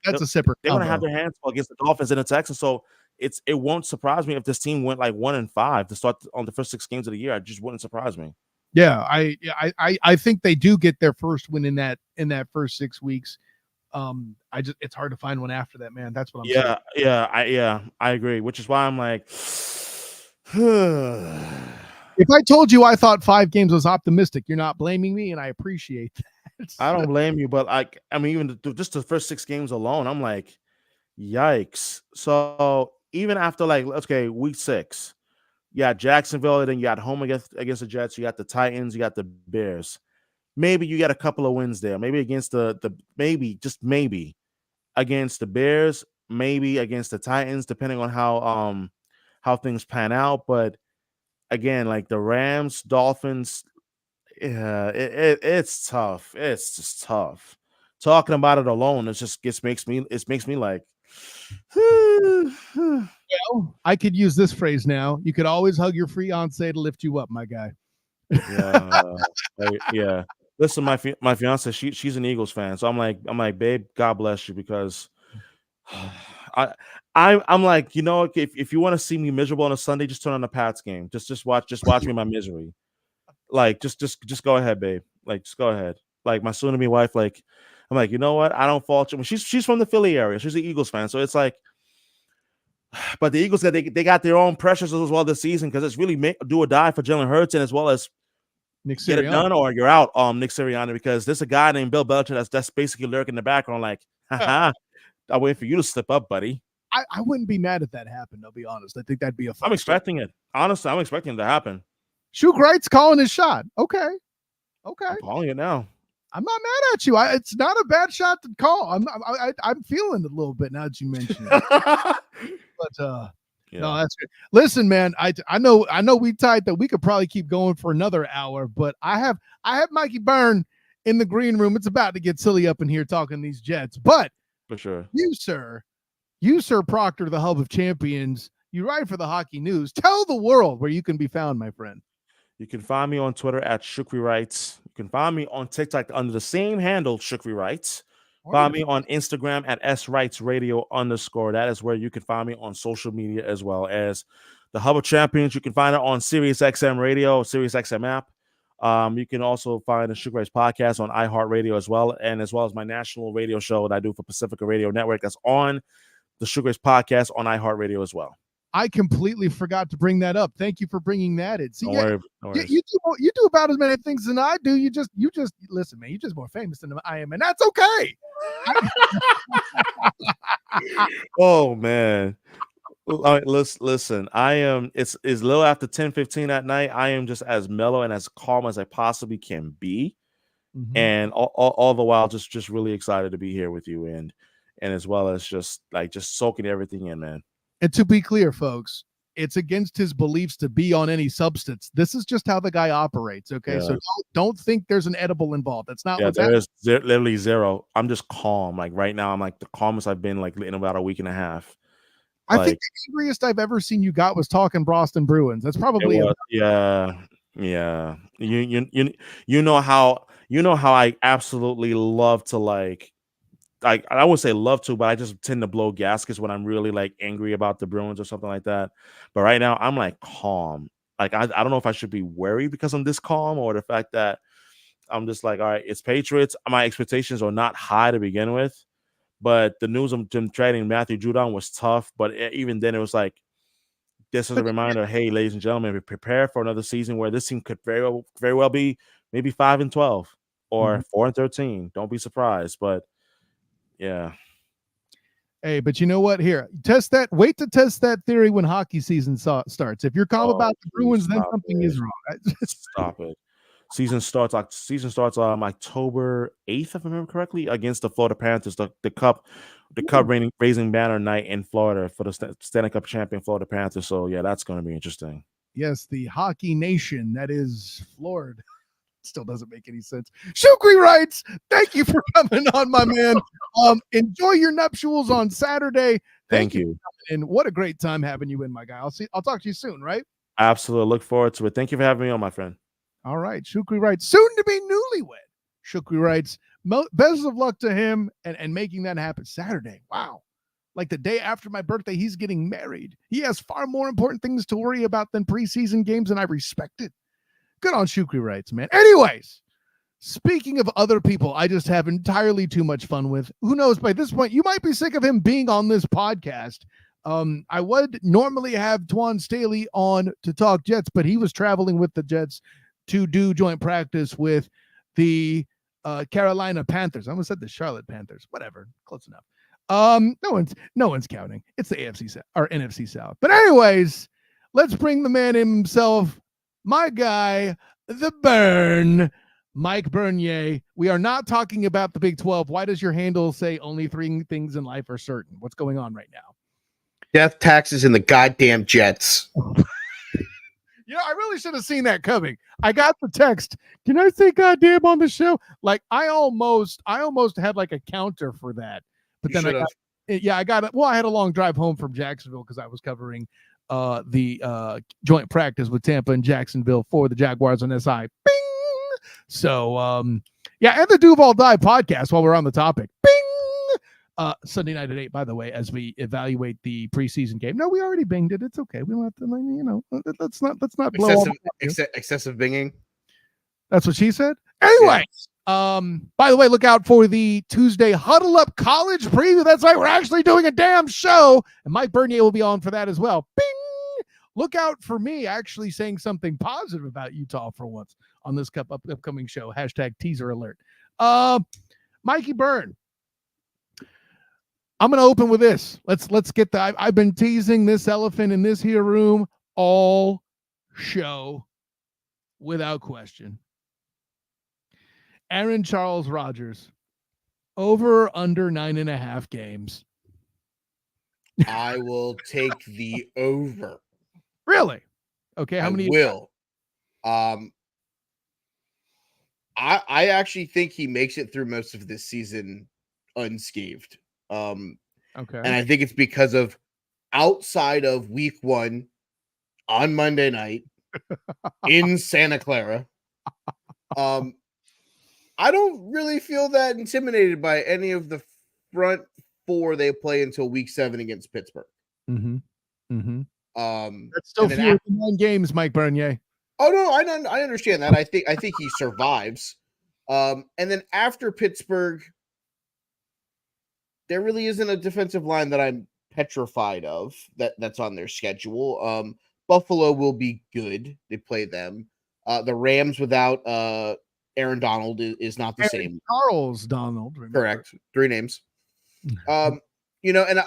that's a separate. They're going to have their hands full against the Dolphins and the Texans. So it won't surprise me if this team went like 1-5 to start on the first 6 games of the year. It just wouldn't surprise me. Yeah, I think they do get their first win in that first 6 weeks. It's hard to find one after that, man. That's what I'm saying. I agree. Which is why I'm like, if I told you I thought 5 games was optimistic, you're not blaming me, and I appreciate that. I don't blame you, but even just the first 6 games alone, I'm like, yikes. So even after week 6, you got Jacksonville, then you got home against the Jets, you got the Titans, you got the Bears. Maybe you get a couple of wins there. Maybe against maybe against the Bears, maybe against the Titans, depending on how things pan out. But again, like the Rams, Dolphins, it's tough. It's just tough. Talking about it alone, makes me like. Well, I could use this phrase now. You could always hug your fiance to lift you up, my guy. Yeah. Listen, my fiance, she's an Eagles fan, so I'm like, babe, God bless you, because I'm like, if you want to see me miserable on a Sunday, just turn on the Pats game. Just watch me in my misery. Like, just go ahead, babe. Like, just go ahead. Like, my soon-to-be wife, like, I'm like, you know what? I don't fault you. She's from the Philly area. She's an Eagles fan, so it's like, but the Eagles, they got their own pressures as well this season, because it's really do or die for Jalen Hurts, and as well as Nick Sirianni. Get it done or you're out, Nick Sirianni, because there's a guy named Bill Belichick that's basically lurking in the background, like, haha, I'll wait for you to slip up, buddy. I wouldn't be mad if that happened, I'll be honest. I think that'd be a fun I'm expecting it. Honestly, I'm expecting it to happen. Shuk Wright's calling his shot. Okay. I'm calling it now. I'm not mad at you. It's not a bad shot to call. I'm feeling it a little bit now that you mentioned it. But no, that's good. Listen, man, I know we tied that we could probably keep going for another hour, but I have Mikey Byrne in the green room. It's about to get silly up in here talking these Jets, but for sure, you sir Proctor, the hub of champions, you write for the Hockey News. Tell the world where you can be found, my friend. You can find me on Twitter at Shukri Writes. You can find me on TikTok under the same handle, Shukri Writes. Find me on Instagram at SWritesRadio_. That is where you can find me on social media, as well as the Hub of Champions. You can find it on Sirius XM Radio, Sirius XM app. You can also find the Shukri Writes podcast on iHeartRadio as well as my national radio show that I do for Pacifica Radio Network. That's on the Shukri Writes podcast on iHeartRadio as well. I completely forgot to bring that up. Thank you for bringing that in. See, Don't worry. You do about as many things than I do. You just listen, man. You're just more famous than I am, and that's okay. Oh man, listen. I am. It's a little after 10:15 at night. I am just as mellow and as calm as I possibly can be, and all the while just really excited to be here with you, and as well as just soaking everything in, man. And to be clear, folks, it's against his beliefs to be on any substance. This is just how the guy operates. Okay, so don't think there's an edible involved. That's not. There is literally zero. I'm just calm. Like right now, I'm like the calmest I've been like in about a week and a half. I think the angriest I've ever seen you got was talking Boston Bruins. That's probably yeah. You know how I absolutely love to like. I wouldn't say love to, but I just tend to blow gaskets when I'm really like angry about the Bruins or something like that. But right now I'm like calm. Like I don't know if I should be worried because I'm this calm, or the fact that I'm just like, all right, it's Patriots. My expectations are not high to begin with, but the news of them trading Matthew Judon was tough. But even then, it was like, this is a reminder. Hey, ladies and gentlemen, prepare for another season where this team could very well be maybe 5-12 or 4-13. Don't be surprised, but. Yeah. Hey, but you know what? Here, test that. Wait to test that theory when hockey season starts. If you're calm about the Bruins, then something is wrong. Stop it. Season starts October 8th, if I remember correctly, against the Florida Panthers. The cup raising banner night in Florida for the Stanley Cup champion Florida Panthers. So yeah, that's going to be interesting. Yes, the hockey nation that is Florida. Still doesn't make any sense. Shukri writes, thank you for coming on, my man. Enjoy your nuptials on Saturday. Thank you. And what a great time having you in, my guy. I'll talk to you soon, right? Absolutely. Look forward to it. Thank you for having me on, my friend. All right. Shukri writes, soon to be newlywed. Shukri writes, best of luck to him and making that happen Saturday. Wow. Like the day after my birthday, he's getting married. He has far more important things to worry about than preseason games, and I respect it. Good on Shukri writes, man. Anyways, speaking of other people I just have entirely too much fun with, who knows, by this point, you might be sick of him being on this podcast. I would normally have Twan Staley on to talk Jets, but he was traveling with the Jets to do joint practice with the Carolina Panthers. I almost said the Charlotte Panthers. Whatever. Close enough. No one's counting. It's the AFC South or NFC South. But anyways, let's bring the man himself, my guy, the Burn, Mike Bernier. We are not talking about the Big 12. Why does your handle say only 3 things in life are certain? What's going on right now? Death, taxes, and the goddamn Jets. I really should have seen that coming. I got the text. Can I say goddamn on the show? Like I almost had like a counter for that. But then I got it. Well, I had a long drive home from Jacksonville because I was covering the joint practice with Tampa and Jacksonville for the Jaguars on SI. Bing! So and the Duval Die podcast while we're on the topic. Bing! Sunday night at 8, by the way, as we evaluate the preseason game. No, we already binged it. It's okay. We don't have to, let's not blow excessive binging. That's what she said. Anyway, by the way, look out for the Tuesday Huddle Up College preview. That's right. We're actually doing a damn show, and Mike Bernier will be on for that as well. Bing! Look out for me actually saying something positive about Utah for once on this upcoming show. # teaser alert. Mikey Byrne. I'm going to open with this. Let's get the. I've been teasing this elephant in this here room all show, without question. Aaron Charles Rodgers. Over or under 9.5 games. I will take the over. Really? Okay. How I many? will. I actually think he makes it through most of this season unscathed. And Okay. I think it's because of outside of week 1 on Monday night in Santa Clara. I don't really feel that intimidated by any of the front 4 they play until week 7 against Pittsburgh. Mm-hmm. Mm-hmm. That's still and then fewer than 9 games, Mike Bernier. Oh no, I understand that. I think he survives. And then after Pittsburgh, there really isn't a defensive line that I'm petrified of that's on their schedule. Buffalo will be good. They play them. The Rams without Aaron Donald is not the same. Charles Donald. Remember. Correct. 3 names. And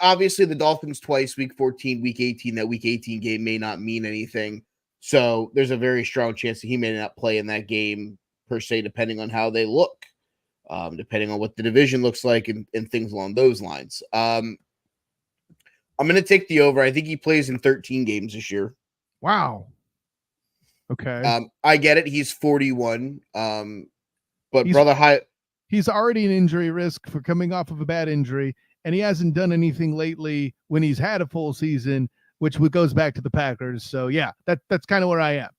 obviously the Dolphins twice, week 14, week 18. That week 18 game may not mean anything. So there's a very strong chance that he may not play in that game per se, depending on how they look, depending on what the division looks like and things along those lines. I'm going to take the over. I think he plays in 13 games this year. Wow. Okay. I get it. He's 41. But he's already an injury risk for coming off of a bad injury, and he hasn't done anything lately when he's had a full season, which goes back to the Packers. So yeah, that's kind of where I am.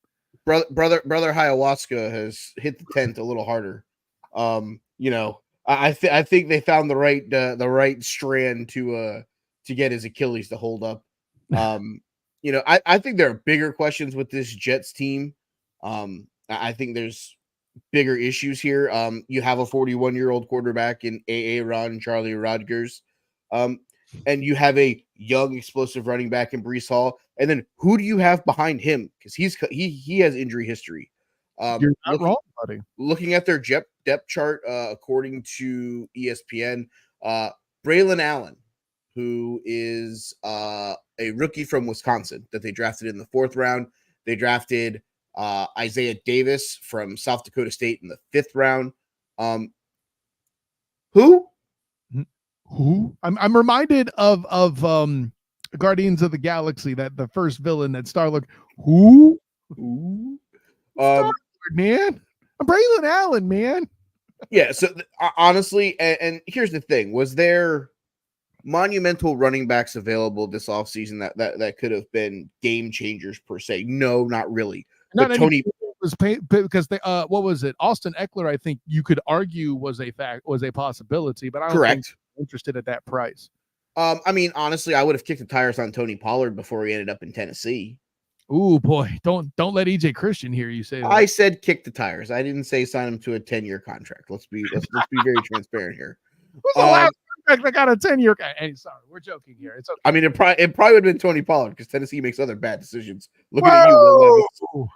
Brother Ayahuasca has hit the tent a little harder. I think they found the right strand to get his Achilles to hold up. I think there are bigger questions with this Jets team. I think there's bigger issues here. You have a 41-year-old quarterback in Ron Charlie Rodgers. And you have a young, explosive running back in Breece Hall. And then who do you have behind him? Because he has injury history. You're not wrong, buddy. Looking at their depth chart, according to ESPN, Braylon Allen, who is a rookie from Wisconsin that they drafted in the 4th round. They drafted Isaiah Davis from South Dakota State in the 5th round. Who? I'm reminded of Guardians of the Galaxy, that the first villain that Star-Lord. Who? Star-Lord, man. I'm Braylon Allen, man. Yeah. So honestly, and here's the thing: was there monumental running backs available this offseason that could have been game changers per se? No, not really. Not but Tony was because they what was it? Austin Eckler, I think you could argue was a possibility, but I don't think interested at that price. I mean, honestly, I would have kicked the tires on Tony Pollard before he ended up in Tennessee. Ooh, boy, don't let EJ Christian hear you say that. I said kick the tires. I didn't say sign him to a 10-year contract. Let's be very transparent here. Who's the last contract that got a 10-year? Hey, sorry, we're joking here. It's okay. I mean, it probably would have been Tony Pollard because Tennessee makes other bad decisions. Looking at you, Will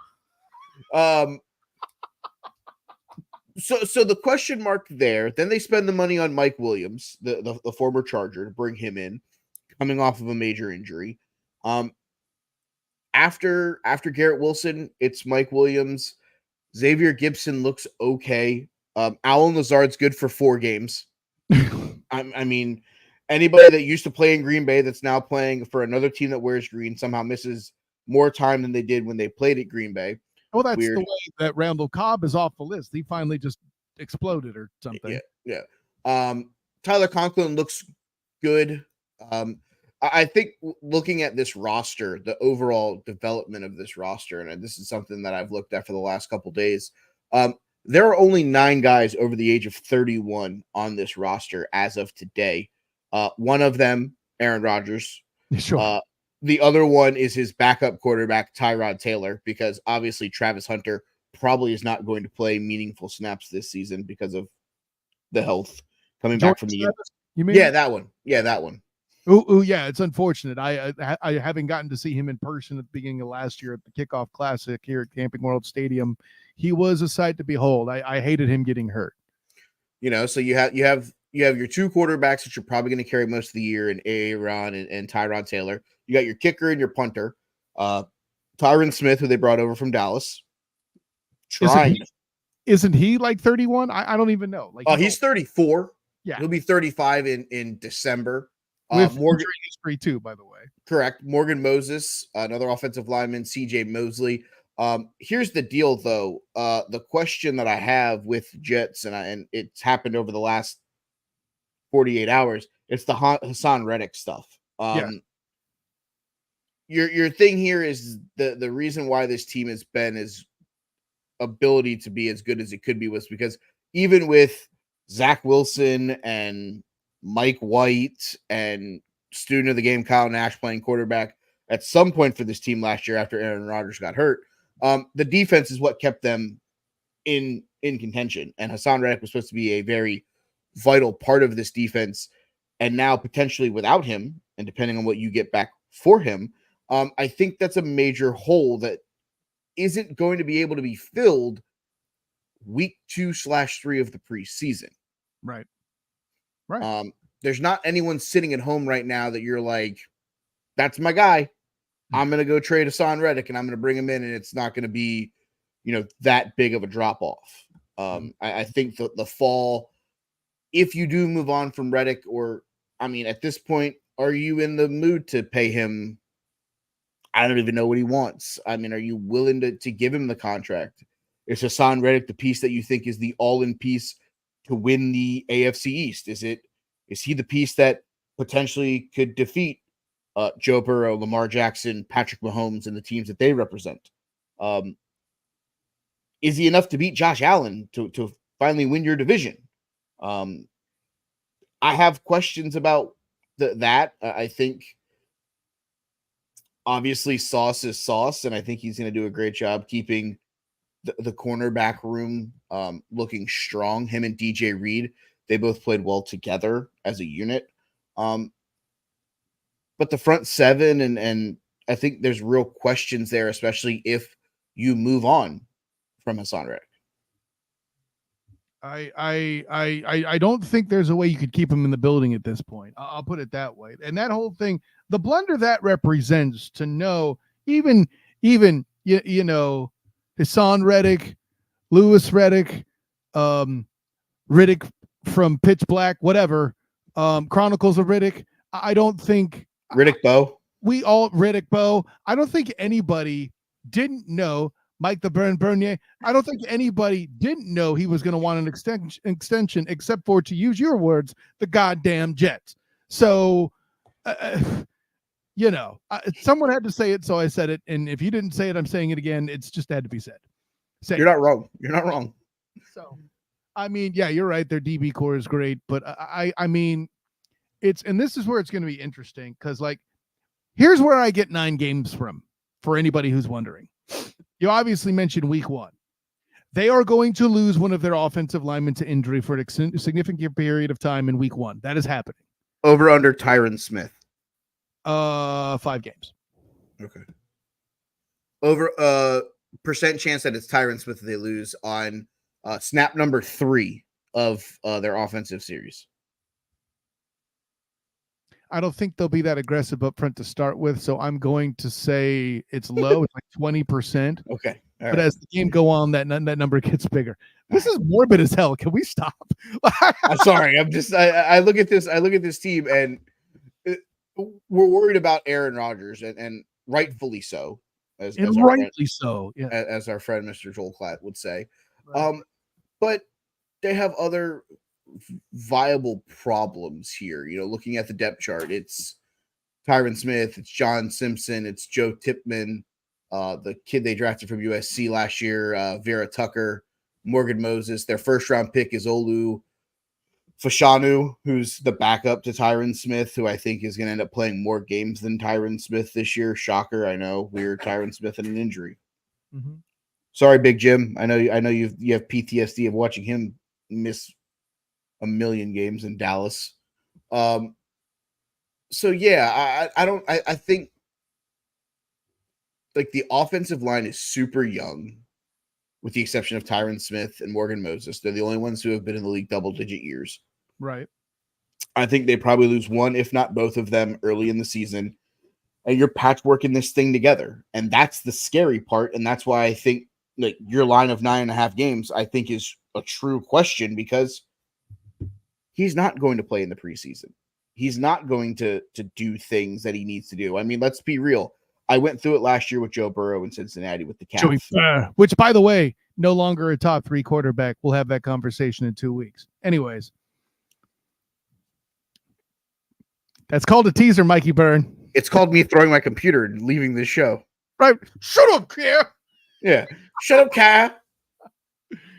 Levis. So the question mark there. Then they spend the money on Mike Williams, the former Charger, to bring him in, coming off of a major injury. After Garrett Wilson, it's Mike Williams. Xavier Gibson looks okay. Alan Lazard's good for 4 games. I mean, anybody that used to play in Green Bay that's now playing for another team that wears green somehow misses more time than they did when they played at Green Bay. Well, that's weird. The way that Randall Cobb is off the list. He finally just exploded or something. Yeah. Tyler Conklin looks good. I think looking at this roster, the overall development of this roster, and this is something that I've looked at for the last couple of days, there are only 9 guys over the age of 31 on this roster as of today. One of them, Aaron Rodgers. Sure. The other one is his backup quarterback, Tyrod Taylor, because obviously Travis Hunter probably is not going to play meaningful snaps this season because of the health coming back from the. You mean? Yeah, that one. Yeah, that one. Ooh, yeah, it's unfortunate. I haven't gotten to see him in person at the beginning of last year at the Kickoff Classic here at Camping World Stadium. He was a sight to behold. I hated him getting hurt. So you have your 2 quarterbacks that you're probably going to carry most of the year in Aaron and Tyrod Taylor. You got your kicker and your punter, Tyron Smith, who they brought over from Dallas. Isn't he like 31? I don't even know. Like, He's 34. Yeah. He'll be 35 in December. With Morgan injury history too, by the way. Correct. Morgan Moses, another offensive lineman, CJ Mosley. Here's the deal, though. The question that I have with Jets, and it's happened over the last 48 hours, it's the Hassan Reddick stuff. Yeah. Your thing here is the reason why this team has been as ability to be as good as it could be was because even with Zach Wilson and Mike White and student of the game Kyle Nash playing quarterback at some point for this team last year after Aaron Rodgers got hurt, the defense is what kept them in contention. And Hassan Reddick was supposed to be a very vital part of this defense. And now potentially without him, and depending on what you get back for him, I think that's a major hole that isn't going to be able to be filled week 2/3 of the preseason. Right. Right. There's not anyone sitting at home right now that you're like, that's my guy. I'm going to go trade Hassan Reddick and I'm going to bring him in, and it's not going to be, that big of a drop off. I think the fall, if you do move on from Reddick, at this point, are you in the mood to pay him? I don't even know what he wants. Are you willing to give him the contract? Is Hassan Reddick the piece that you think is the all-in piece to win the AFC East? Is he the piece that potentially could defeat Joe Burrow, Lamar Jackson, Patrick Mahomes, and the teams that they represent? Is he enough to beat Josh Allen to finally win your division? I have questions about that. I think obviously Sauce is Sauce, and I think he's going to do a great job keeping the cornerback room looking strong. Him and DJ Reed, they both played well together as a unit. But the front seven, and I think there's real questions there, especially if you move on from Hassan Reddick. I don't think there's a way you could keep him in the building at this point. I'll put it that way. And that whole thing, the blunder that represents to know even Hassan Reddick, Lewis Reddick, Riddick from Pitch Black, whatever, Chronicles of Riddick. I don't think Riddick Bowe. Riddick Bowe. I don't think anybody didn't know Mike the Bernier. I don't think anybody didn't know he was going to want an extension, except for, to use your words, the goddamn Jets. So, someone had to say it, so I said it. And if you didn't say it, I'm saying it again. It's just had to be said. You're not wrong. You're not wrong. So, yeah, you're right. Their DB core is great, but and this is where it's going to be interesting because, here's where I get 9 games from, for anybody who's wondering. You obviously mentioned week 1. They are going to lose one of their offensive linemen to injury for a significant period of time in week 1. That is happening. Over under Tyron Smith. 5 games. Okay. Over percent chance that it's Tyron Smith that they lose on snap number 3 of their offensive series. I don't think they'll be that aggressive up front to start with, so I'm going to say it's low. It's like 20%. Okay. But as the game go on, that number gets bigger. This is morbid as hell. Can we stop? I'm sorry. I look at this team, and we're worried about Aaron Rodgers, and rightfully so. As our friend, yeah. As our friend Mr. Joel Klatt would say. Right. But they have other viable problems here. Looking at the depth chart, it's Tyron Smith, it's John Simpson, it's Joe Tipman, the kid they drafted from USC last year, Vera Tucker, Morgan Moses. Their first round pick is Olu Fashanu, who's the backup to Tyron Smith, who I think is going to end up playing more games than Tyron Smith this year. Shocker, I know. Weird. Tyron Smith and an injury. Mm-hmm. Sorry, Big Jim. I know you have PTSD of watching him miss a million games in Dallas. I think the offensive line is super young, with the exception of Tyron Smith and Morgan Moses. They're the only ones who have been in the league double-digit years. Right. I think they probably lose one, if not both of them, early in the season. And you're patchworking this thing together. And that's the scary part. And that's why I think like your line of 9.5 games, I think is a true question because he's not going to play in the preseason. He's not going to do things that he needs to do. I mean, let's be real. I went through it last year with Joe Burrow in Cincinnati with the calf. Which, by the way, no longer a top 3 quarterback. We'll have that conversation in 2 weeks. Anyways, that's called a teaser, Mikey Byrne. It's called me throwing my computer and leaving this show. Right? Shut up, Care. Yeah. Shut up, Kyle.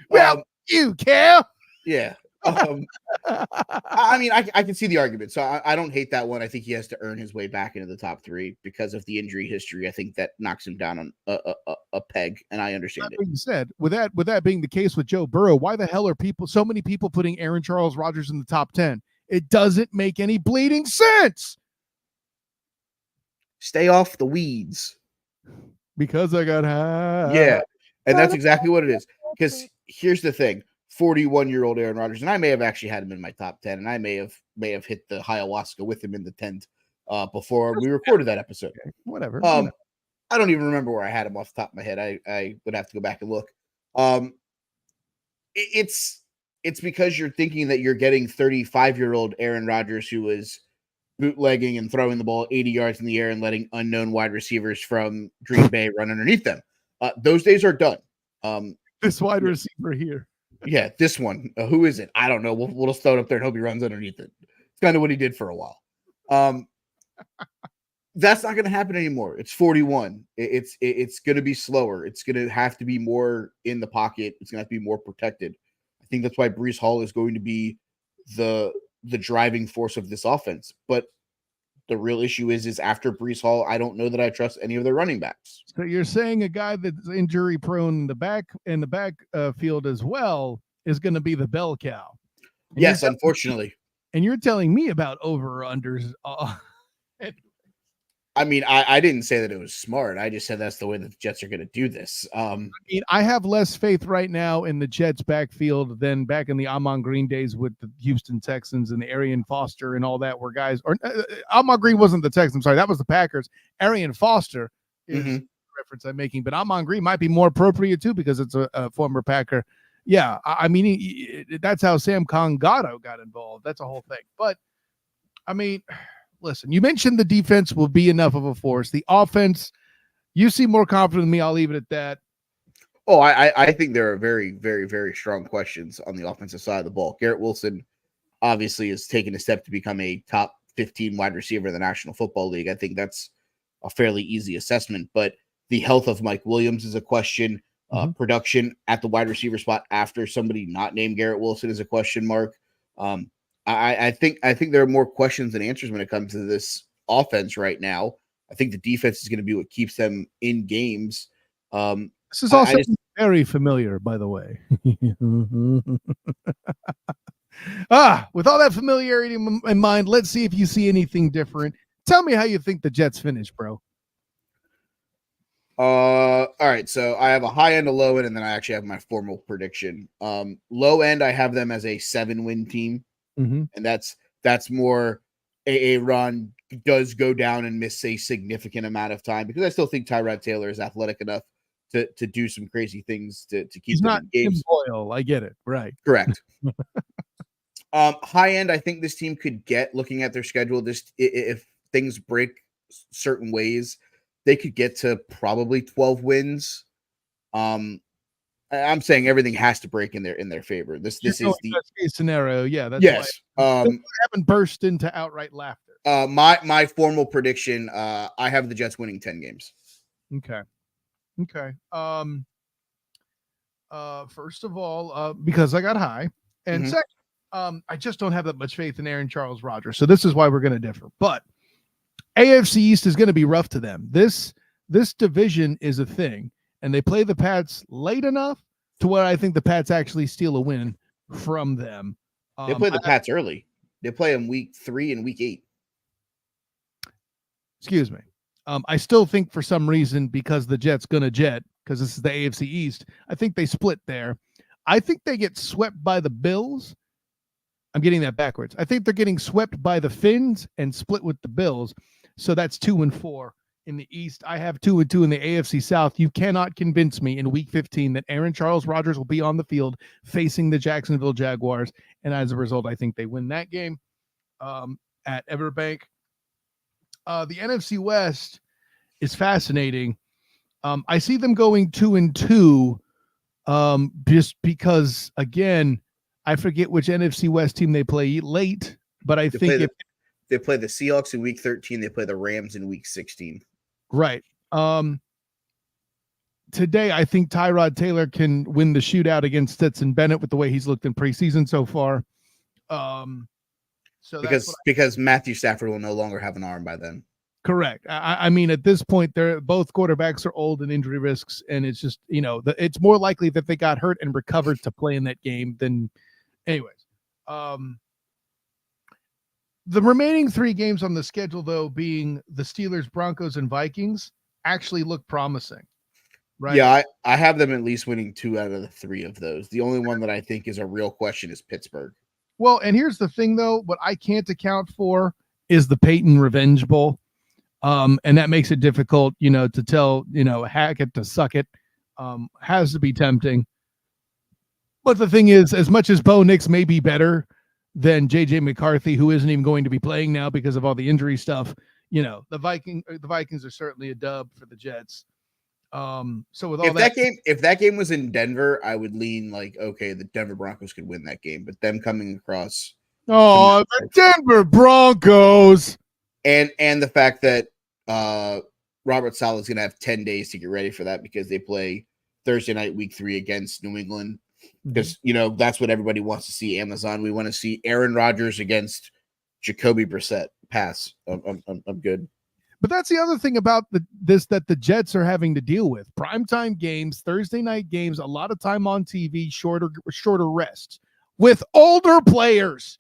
Well, you care. Yeah. I mean, I can see the argument. So I don't hate that one. I think he has to earn his way back into the top 3 because of the injury history. I think that knocks him down on a peg, and I understand it. Being said, with that being the case with Joe Burrow, why the hell are so many people putting Aaron Charles Rodgers in the top 10? It doesn't make any bleeding sense. Stay off the weeds. Because I got high. Yeah, and that's exactly what it is. Because here's the thing. 41-year-old Aaron Rodgers, and I may have actually had him in my top 10, and I may have hit the ayahuasca with him in the tent before we recorded that episode. Okay, whatever. I don't even remember where I had him off the top of my head. I would have to go back and look. It's because you're thinking that you're getting 35-year-old Aaron Rodgers who was bootlegging and throwing the ball 80 yards in the air and letting unknown wide receivers from Green Bay run underneath them. Those days are done. This wide receiver here. Yeah, this one. Who is it? I don't know. We'll just throw it up there and hope he runs underneath it. It's kind of what he did for a while. That's not going to happen anymore. It's 41. It's going to be slower. It's going to have to be more in the pocket. It's going to have to be more protected. I think that's why Breece Hall is going to be the driving force of this offense. But the real issue is after Breece Hall, I don't know that I trust any of their running backs. So you're saying a guy that's injury prone in the back field as well is going to be the bell cow. And yes, unfortunately. And you're telling me about over or unders. I mean, I didn't say that it was smart. I just said that's the way that the Jets are going to do this. I mean, I have less faith right now in the Jets backfield than back in the Ahman Green days with the Houston Texans and the Arian Foster and all that were guys. Or Ahman Green wasn't the Texans. Sorry, that was the Packers. Arian Foster is the reference I'm making, but Ahman Green might be more appropriate too because it's a former Packer. Yeah, I mean, that's how Sam Congato got involved. That's a whole thing. But, I mean, listen, you mentioned the defense will be enough of a force. The offense, you seem more confident than me. I'll leave it at that. Oh, I think there are very, very, very strong questions on the offensive side of the ball. Garrett Wilson obviously has taken a step to become a top 15 wide receiver in the National Football League. I think that's a fairly easy assessment. But the health of Mike Williams is a question. Production at the wide receiver spot after somebody not named Garrett Wilson is a question mark. I think there are more questions than answers when it comes to this offense right now. I think the defense is going to be what keeps them in games. This is also very familiar, by the way. With all that familiarity in mind, let's see if you see anything different. Tell me how you think the Jets finish, bro. All right, so I have a high end, a low end, and then I actually have my formal prediction. Low end, I have them as a 7-win team. And that's more a run does go down and miss a significant amount of time because I still think Tyrod Taylor is athletic enough to do some crazy things to keep He's them not in games. Loyal. I get it. Right. Correct. High end, I think this team could get, looking at their schedule, just if things break certain ways, they could get to probably 12 wins. I'm saying everything has to break in their favor. This is the best case scenario. Yeah, that's yes. Why I haven't burst into outright laughter. My formal prediction, I have the Jets winning 10 games. Okay. First of all, because I got high, and second, I just don't have that much faith in Aaron Charles Rodgers. So this is why we're going to differ. But AFC East is going to be rough to them. This division is a thing. And they play the Pats late enough to where I think the Pats actually steal a win from them. They play the Pats early. They play them week 3 and week 8. Excuse me. I still think for some reason, because the Jets going to jet, because this is the AFC East, I think they split there. I think they get swept by the Bills. I'm getting that backwards. I think they're getting swept by the Finns and split with the Bills. So that's 2-4 in the East. I have 2-2 in the AFC South. You cannot convince me in Week 15 that Aaron Charles Rodgers will be on the field facing the Jacksonville Jaguars, and as a result, I think they win that game at Everbank. The NFC West is fascinating. I see them going 2-2, just because, again, I forget which NFC West team they play late, but I think if they play the Seahawks in Week 13, they play the Rams in Week 16. Right. Today, I think Tyrod Taylor can win the shootout against Stetson Bennett with the way he's looked in preseason so far. So because Matthew Stafford will no longer have an arm by then. Correct. I mean, at this point, they're both quarterbacks are old and injury risks, and it's just, it's more likely that they got hurt and recovered to play in that game than, anyways. The remaining 3 games on the schedule, though, being the Steelers, Broncos, and Vikings, actually look promising. Right? Yeah, I have them at least winning 2 out of the 3 of those. The only one that I think is a real question is Pittsburgh. Well, and here's the thing, though. What I can't account for is the Peyton Revenge Bowl. And that makes it difficult, to tell, Hackett to suck it. Has to be tempting. But the thing is, as much as Bo Nix may be better than JJ McCarthy, who isn't even going to be playing now because of all the injury stuff, the Vikings are certainly a dub for the Jets. So with all if that game was in Denver, I would lean like, okay, the Denver Broncos could win that game, but them coming across. Oh, the Denver Broncos. And the fact that Robert Saleh is going to have 10 days to get ready for that because they play Thursday night, Week 3 against New England. Because, that's what everybody wants to see. Amazon, we want to see Aaron Rodgers against Jacoby Brissett. Pass. I'm good. But that's the other thing about that the Jets are having to deal with. Primetime games, Thursday night games, a lot of time on TV, shorter rests with older players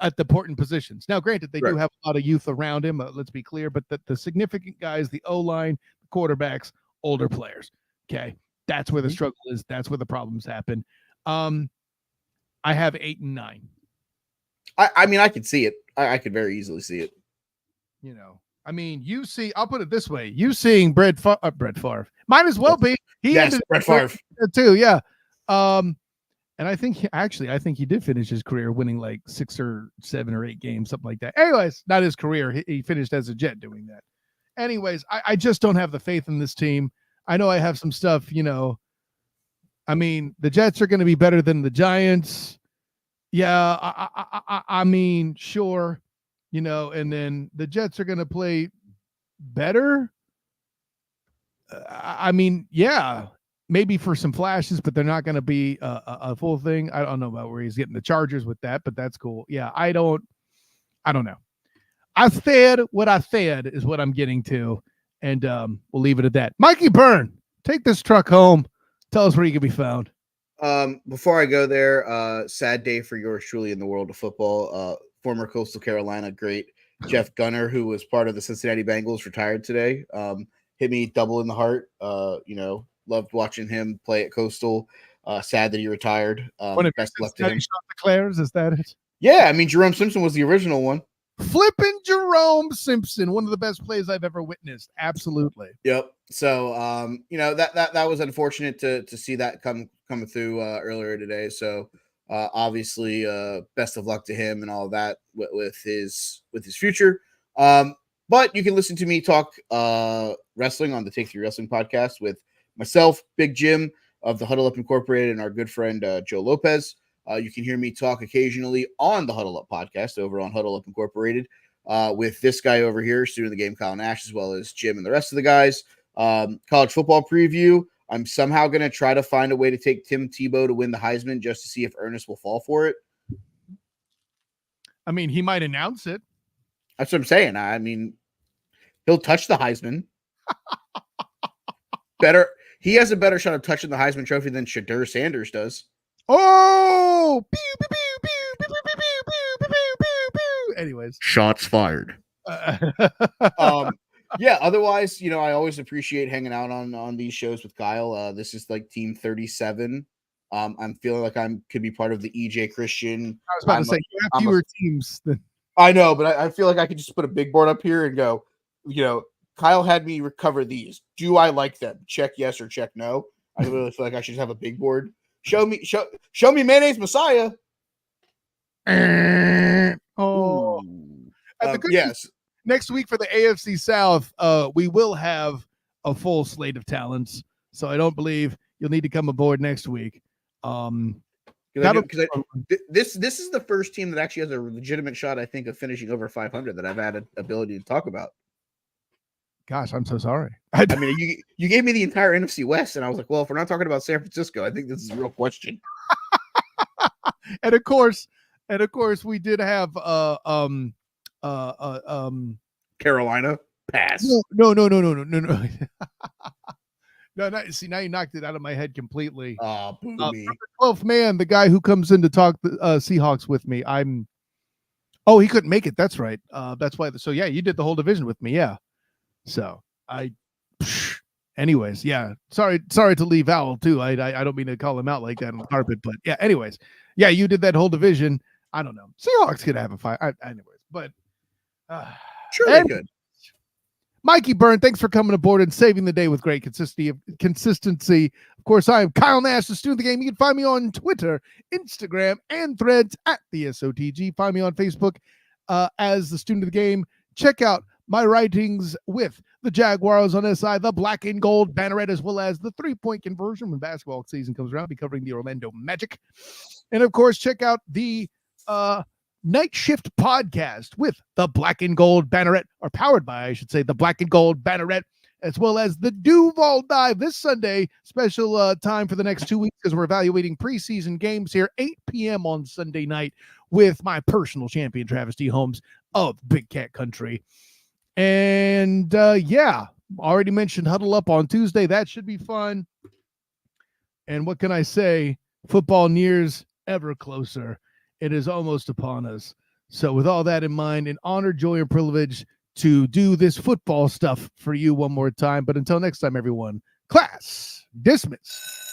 at the important positions. Now, granted, they do have a lot of youth around him. Let's be clear, but the significant guys, the O-line, the quarterbacks, older players. Okay, that's where the struggle is. That's where the problems happen. I have 8 and 9. I mean, I could see it. I could very easily see it. I mean, I'll put it this way: you seeing Brett Favre might as well be. Brett Favre too. Yeah. And I think he did finish his career winning like 6 or 7 or 8 games, something like that. Anyways, not his career. He finished as a Jet doing that. Anyways, I just don't have the faith in this team. I know I have some stuff, I mean, the Jets are going to be better than the Giants. Yeah, I mean, sure, and then the Jets are going to play better. I mean, yeah. Maybe for some flashes, but they're not going to be a full thing. I don't know about where he's getting the Chargers with that, but that's cool. Yeah, I don't know. I said what I said is what I'm getting to, and we'll leave it at that. Mikey Byrne, take this truck home. Tell us where you can be found. Before I go there, sad day for yours truly in the world of football. Former Coastal Carolina great Jeff Gunner, who was part of the Cincinnati Bengals, retired today. Hit me double in the heart. Loved watching him play at Coastal. Sad that he retired. Best luck to him. Declares, is that it? Yeah, I mean, Jerome Simpson was the original one. Flipping Jerome Simpson, one of the best plays I've ever witnessed. Absolutely. Yep. So, that was unfortunate to see that coming through earlier today. So, obviously, best of luck to him and all of that with his future. But you can listen to me talk wrestling on the Take 3 Wrestling podcast with myself, Big Jim of the Huddle Up Incorporated, and our good friend Joe Lopez. You can hear me talk occasionally on the Huddle Up podcast over on Huddle Up Incorporated with this guy over here, student of the game, Kyle Nash, as well as Jim and the rest of the guys. College football preview. I'm somehow going to try to find a way to take Tim Tebow to win the Heisman just to see if Ernest will fall for it. I mean, he might announce it. That's what I'm saying. I mean, he'll touch the Heisman. He has a better shot of touching the Heisman Trophy than Shadur Sanders does. Oh! Pew, pew, pew, pew, pew, pew, pew, pew, pew, pew, pew. Anyways. Shots fired. Yeah, otherwise, I always appreciate hanging out on these shows with Kyle. This is like team 37. I'm feeling like I could be part of the EJ Christian. I was about to say, you have fewer teams than. I know, but I feel like I could just put a big board up here and go, Kyle had me recover these. Do I like them? Check yes or check no. I really feel like I should have a big board. Show me mayonnaise Messiah. Oh, Ooh. and the good Yes. news, next week for the AFC South, we will have a full slate of talents. So I don't believe you'll need to come aboard next week. This is the first team that actually has a legitimate shot, I think, of finishing over 500 that I've had an ability to talk about. Gosh, I'm so sorry. I mean, you gave me the entire NFC West, and I was like, well, if we're not talking about San Francisco, I think this is a real question. and of course, we did have Carolina pass. No. No, see, now you knocked it out of my head completely. Oh, boo me. 12th man, the guy who comes in to talk the Seahawks with me. He couldn't make it. That's right. That's why. So yeah, you did the whole division with me. Yeah. So anyways, yeah. Sorry to leave Owl too. I don't mean to call him out like that on the carpet, but yeah. Anyways, yeah, you did that whole division. I don't know. Seahawks could have a fight. Anyways, but sure they could. Mikey Byrne, thanks for coming aboard and saving the day with great consistency. Of course, I am Kyle Nash, the student of the game. You can find me on Twitter, Instagram, and Threads at the SOTG. Find me on Facebook as the student of the game. Check out my writings with the Jaguars on SI, the Black and Gold Banneret, as well as the 3-point conversion when basketball season comes around. I'll be covering the Orlando Magic. And of course, check out the Night Shift podcast with the Black and Gold Banneret, or powered by, I should say, the Black and Gold Banneret, as well as the Duval Dive this Sunday. Special time for the next 2 weeks because we're evaluating preseason games here, 8 p.m. on Sunday night with my personal champion, Travis D. Holmes of Big Cat Country. And yeah, already mentioned Huddle Up on Tuesday. That should be fun. And what can I say? Football nears ever closer. It is almost upon us. So with all that in mind, an honor, joy, and privilege to do this football stuff for you one more time. But until next time, everyone, class dismissed.